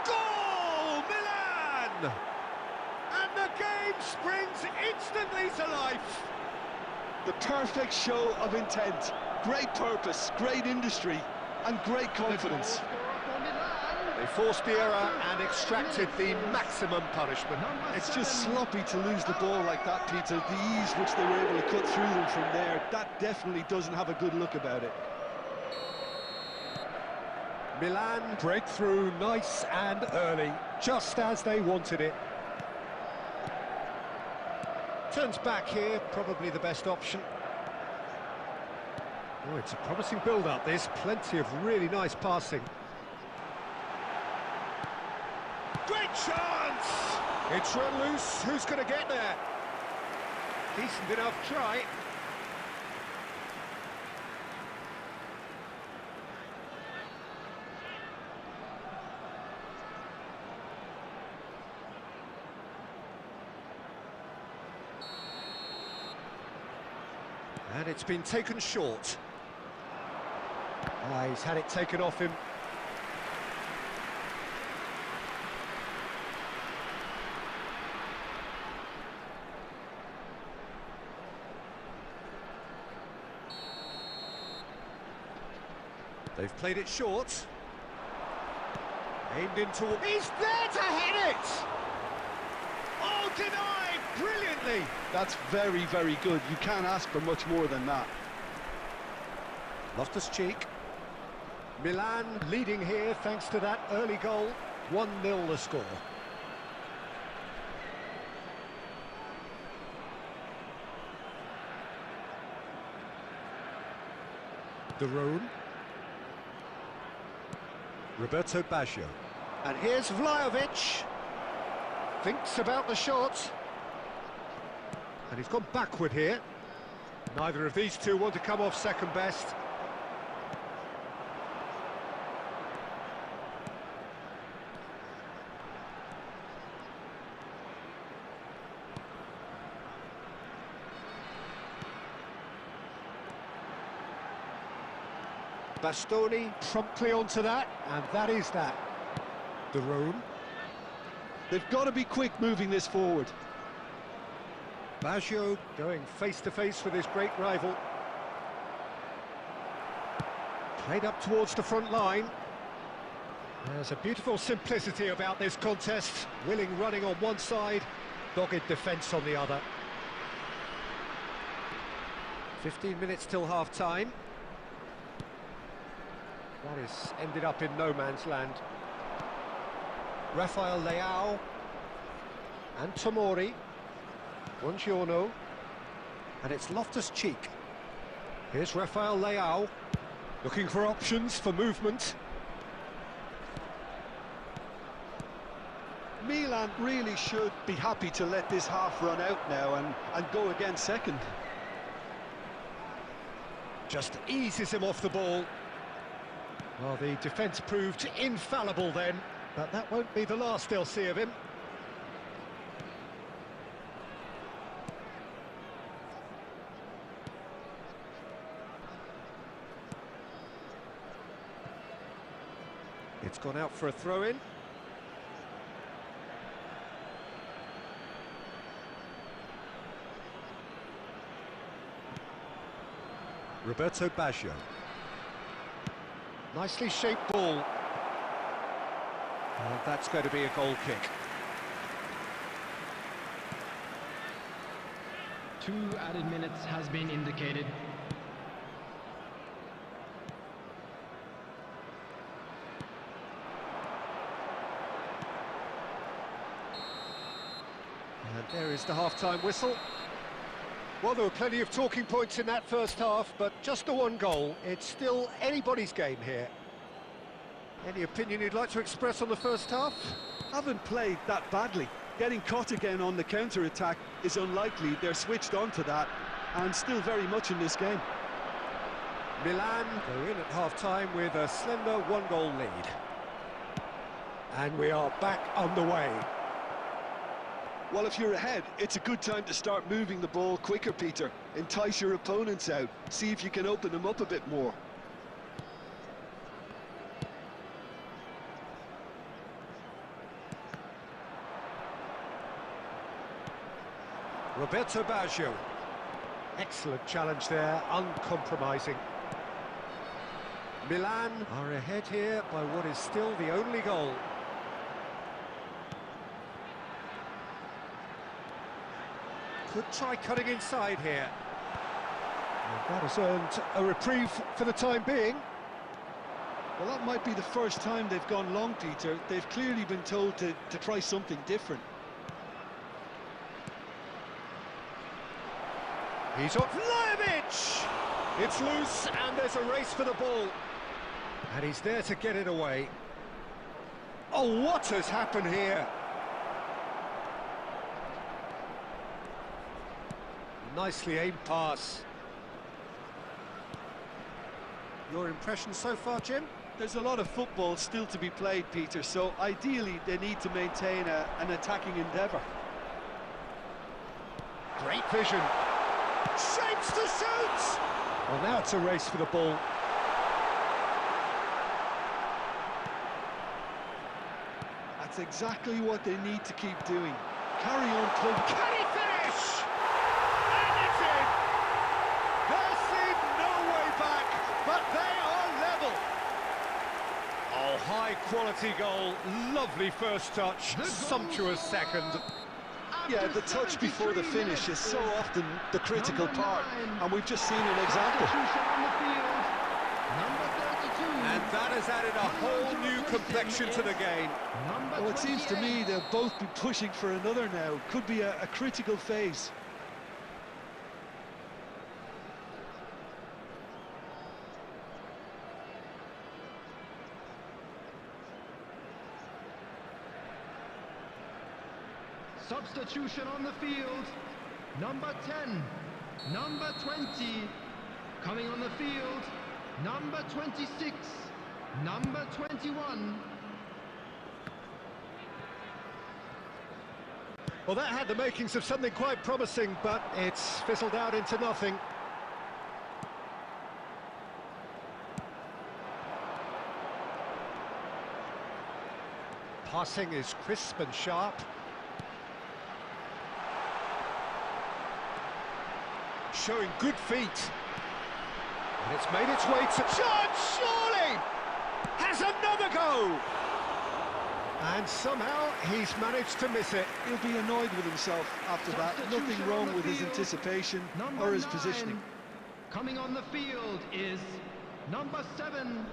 Goal! Milan! And the game springs instantly to life! The perfect show of intent, great purpose, great industry, and great confidence. They forced the error and extracted the maximum punishment. It's just sloppy to lose the ball like that, Peter. The ease which they were able to cut through them from there, that definitely doesn't have a good look about it. Milan breakthrough nice and early, just as they wanted it. Turns back here, probably the best option. Oh, it's a promising build-up, this. Plenty of really nice passing. Great chance! It's run loose. Who's going to get there? Decent enough try. And it's been taken short. Ah, he's had it taken off him. They've played it short. Aimed into... He's there to hit it! Oh, denied brilliantly! That's very, very good. You can't ask for much more than that. Loftus-Cheek. Milan leading here thanks to that early goal. 1-0 the score. De Roon. Roberto Baggio. And here's Vlahovic. Thinks about the shot. And he's gone backward here. Neither of these two want to come off second best. Bastoni promptly onto that, and that is that. De Roon. They've got to be quick moving this forward. Baggio going face-to-face with his great rival. Played up towards the front line. There's a beautiful simplicity about this contest. Willing running on one side, dogged defence on the other. 15 minutes till half-time. That is ended up in no man's land. Rafael Leao and Tomori. Buongiorno. And it's Loftus-Cheek. Here's Rafael Leao, looking for options for movement. Milan really should be happy to let this half run out now and go again second. Just eases him off the ball. Well, the defence proved infallible then, but that won't be the last they'll see of him. It's gone out for a throw-in. Roberto Baggio. Nicely shaped ball. And that's going to be a goal kick. 2 added minutes has been indicated. And there is the half-time whistle. Well, there were plenty of talking points in that first half, but just the one goal. It's still anybody's game here. Any opinion you'd like to express on the first half? Haven't played that badly. Getting caught again on the counter-attack is unlikely. They're switched on to that and still very much in this game. Milan go in at half-time with a slender one-goal lead. And we are back underway. Well, if you're ahead, it's a good time to start moving the ball quicker, Peter. Entice your opponents out. See if you can open them up a bit more. Roberto Baggio. Excellent challenge there, uncompromising. Milan are ahead here by what is still the only goal. Could try cutting inside here. And that has earned a reprieve for the time being. Well, that might be the first time they've gone long, Peter. They've clearly been told to try something different. He's up, Lajovic! It's loose, and there's a race for the ball. And he's there to get it away. Oh, what has happened here? Nicely aimed pass. Your impression so far, Jim? There's a lot of football still to be played, Peter, so ideally they need to maintain an attacking endeavour. Great vision. Shapes to shoot! Well, now it's a race for the ball. That's exactly what they need to keep doing. Carry on, club. Can he finish? And it's in! There seemed no way back, but they are level. Oh, high-quality goal. Lovely first touch, sumptuous second. Yeah, the touch before the finish is so often the critical part, and we've just seen an example. And that has added a whole new complexion to the game. Well, it seems to me they'll both be pushing for another now. Could be a critical phase. Substitution on the field. Number 10, number 20. Coming on the field, number 26, number 21. Well, that had the makings of something quite promising, but it's fizzled out into nothing. Passing is crisp and sharp. Showing good feet. And it's made its way to John, surely! Has another go! And somehow he's managed to miss it. He'll be annoyed with himself after that. Nothing wrong with his anticipation or his positioning. Coming on the field is number 7.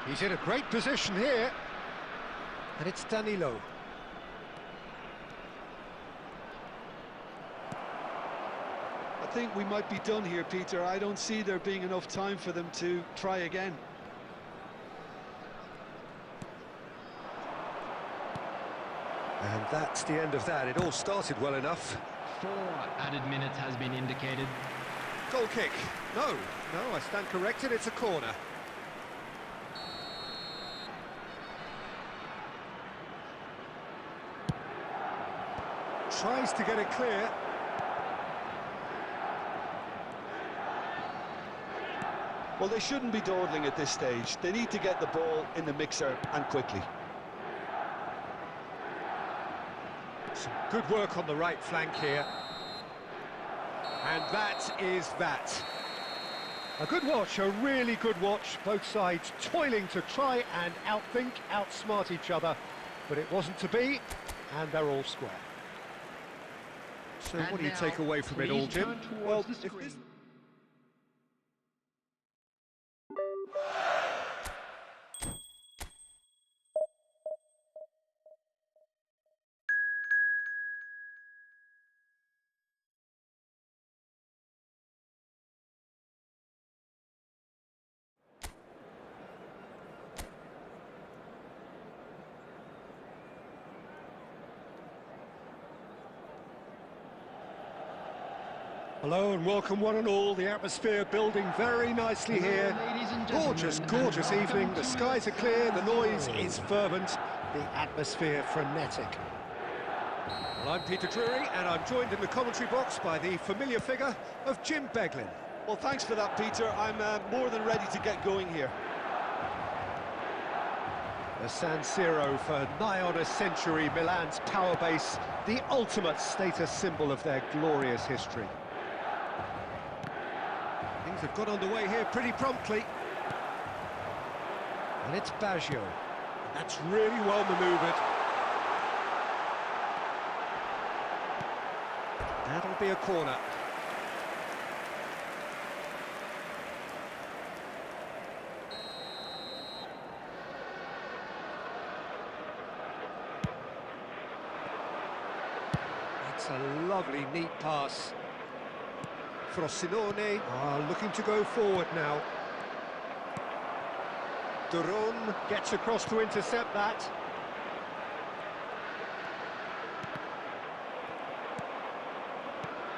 He's in a great position here. And it's Danilo. I think we might be done here, Peter. I don't see there being enough time for them to try again. And that's the end of that. It all started well enough. 4 added minutes has been indicated. Goal kick. No, I stand corrected. It's a corner. Tries to get it clear. Well, they shouldn't be dawdling at this stage. They need to get the ball in the mixer and quickly. Some good work on the right flank here. And that is that. A good watch, a really good watch. Both sides toiling to try and outthink, outsmart each other. But it wasn't to be, and they're all square. So what do you take away from it all, Jim? Well, if this Hello and welcome one and all. The atmosphere building very nicely here. Gorgeous, gorgeous evening. The skies are clear, the noise is fervent, the atmosphere frenetic. Well, I'm Peter Drury and I'm joined in the commentary box by the familiar figure of Jim Beglin. Well, thanks for that, Peter. I'm more than ready to get going here. The San Siro for nigh on a century, Milan's power base, the ultimate status symbol of their glorious history. Things have got underway here pretty promptly. And it's Baggio. That's really well manoeuvred. That'll be a corner. That's a lovely, neat pass. Frosinone are looking to go forward now. Duron gets across to intercept that.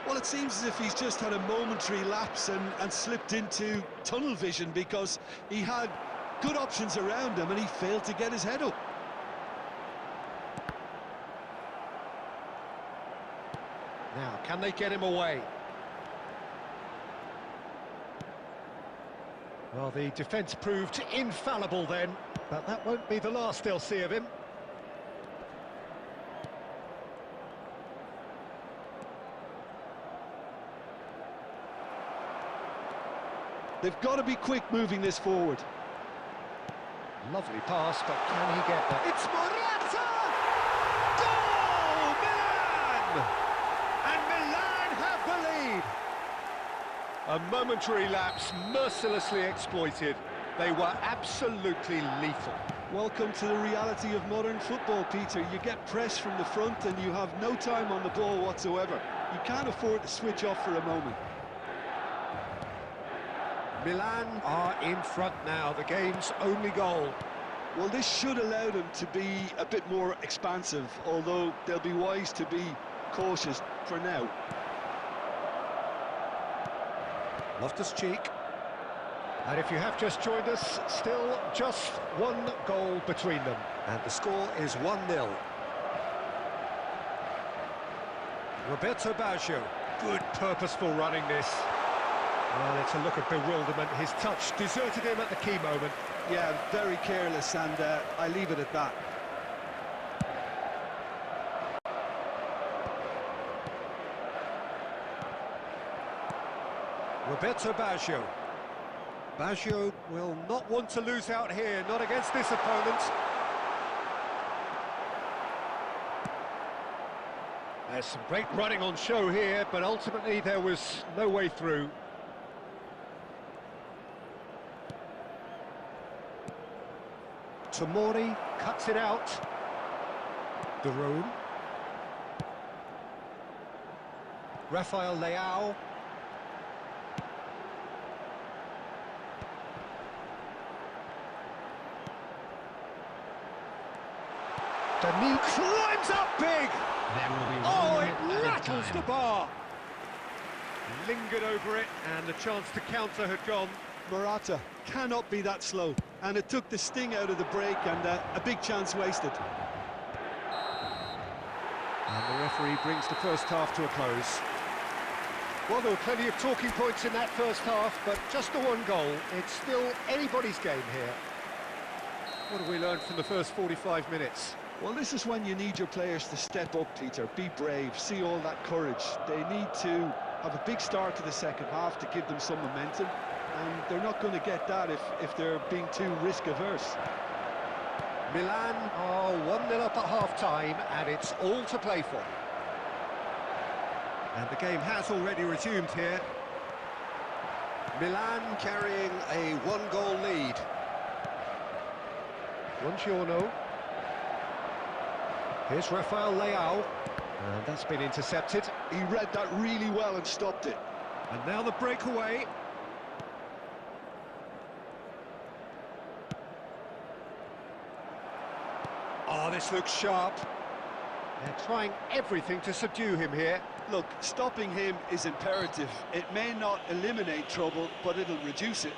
Well, it seems as if he's just had a momentary lapse and slipped into tunnel vision, because he had good options around him and he failed to get his head up. Now, can they get him away? Well, the defence proved infallible then, but that won't be the last they'll see of him. They've got to be quick moving this forward. Lovely pass, but can he get there? It's Morata! Goal! Milan! And Milan have the lead! A momentary lapse, mercilessly exploited. They were absolutely lethal. Welcome to the reality of modern football, Peter. You get pressed from the front and you have no time on the ball whatsoever. You can't afford to switch off for a moment. Milan are in front now, the game's only goal. Well, this should allow them to be a bit more expansive, although they'll be wise to be cautious for now. Loftus-Cheek. And if you have just joined us, still just one goal between them. And the score is 1-0. Roberto Baggio. Good purposeful running this. Well, it's a look of bewilderment. His touch deserted him at the key moment. Yeah, very careless, and I leave it at that. Roberto Baggio. Baggio will not want to lose out here, not against this opponent. There's some great running on show here, but ultimately there was no way through. Tomori cuts it out. Duron. Rafael Leao. Danny climbs up big! Oh, it rattles the bar! Lingered over it, and the chance to counter had gone. Morata cannot be that slow, and it took the sting out of the break, and a big chance wasted. And the referee brings the first half to a close. Well, there were plenty of talking points in that first half, but just the one goal. It's still anybody's game here. What have we learned from the first 45 minutes? Well, this is when you need your players to step up, Peter. Be brave, see all that courage. They need to have a big start to the second half to give them some momentum, and they're not going to get that if they're being too risk-averse. Milan are 1-0 up at half-time, and it's all to play for. And the game has already resumed here. Milan carrying a one-goal lead. Buongiorno. Here's Rafael Leao. And that's been intercepted. He read that really well and stopped it. And now the breakaway. Oh, this looks sharp. They're trying everything to subdue him here. Look, stopping him is imperative. It may not eliminate trouble, but it'll reduce it.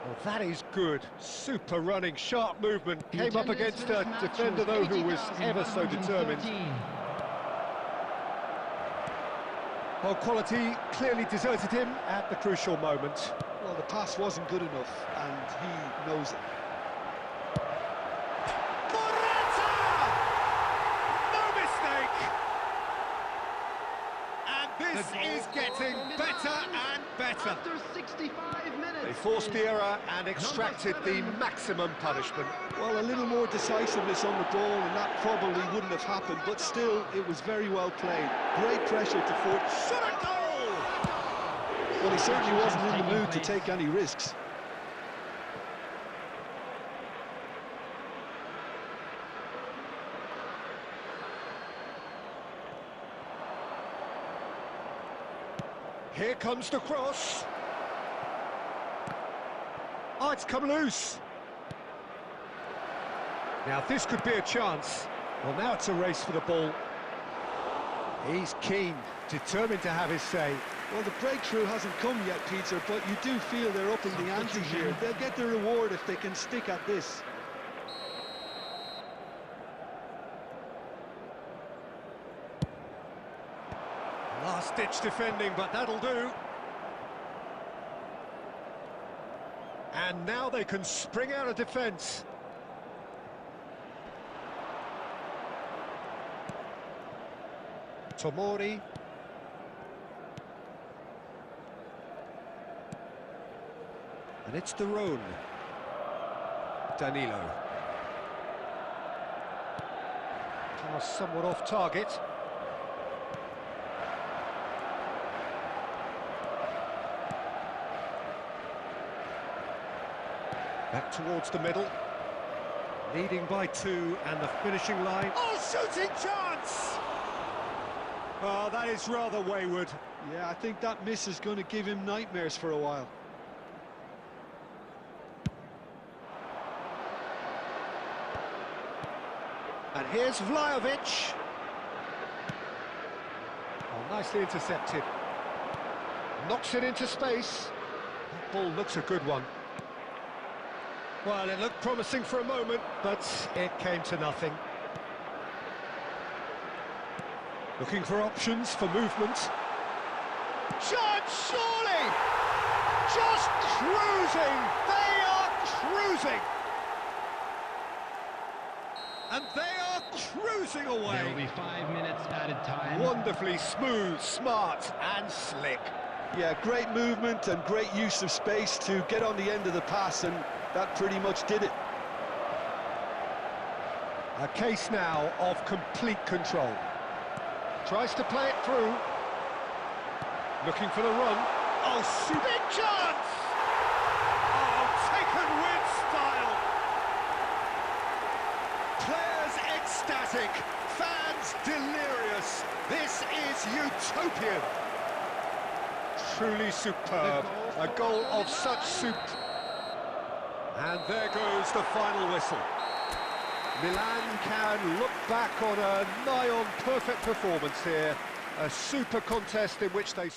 Well, that is good. Super running, sharp movement. Came up against a defender, though, who was ever so determined. Well, quality clearly deserted him at the crucial moment. Well, the pass wasn't good enough, and he knows it. No mistake! And this is getting better and better. After 65 minutes. They forced the error and extracted the maximum punishment. Well, a little more decisiveness on the ball, and that probably wouldn't have happened, but still, it was very well played. Great pressure to Foot. Shot a goal! Well, he certainly wasn't in the mood to take any risks. Here comes the cross. Oh, it's come loose. Now, this could be a chance. Well, now it's a race for the ball. He's keen, determined to have his say. Well, the breakthrough hasn't come yet, Peter, but you do feel they're upping the ante here. They'll get the reward if they can stick at this. Last-ditch defending, but that'll do. And now they can spring out of defence. Tomori. And it's the Rhone. Danilo. Pass somewhat off target. Back towards the middle. Leading by 2 and the finishing line. Oh, shooting chance! Oh, that is rather wayward. Yeah, I think that miss is going to give him nightmares for a while. And here's Vlahovic. Oh, nicely intercepted. Knocks it into space. That ball looks a good one. Well, it looked promising for a moment, but it came to nothing. Looking for options for movement. Chance, surely! Just cruising! They are cruising! And they are cruising away! There will be 5 minutes added time. Wonderfully smooth, smart and slick. Yeah, great movement and great use of space to get on the end of the pass, and that pretty much did it. A case now of complete control. Tries to play it through. Looking for the run. Oh, big chance! Oh, taken with style. Players ecstatic, fans delirious. This is utopian. Truly superb. A goal of such And there goes the final whistle. Milan can look back on a nigh-on perfect performance here. A super contest in which they...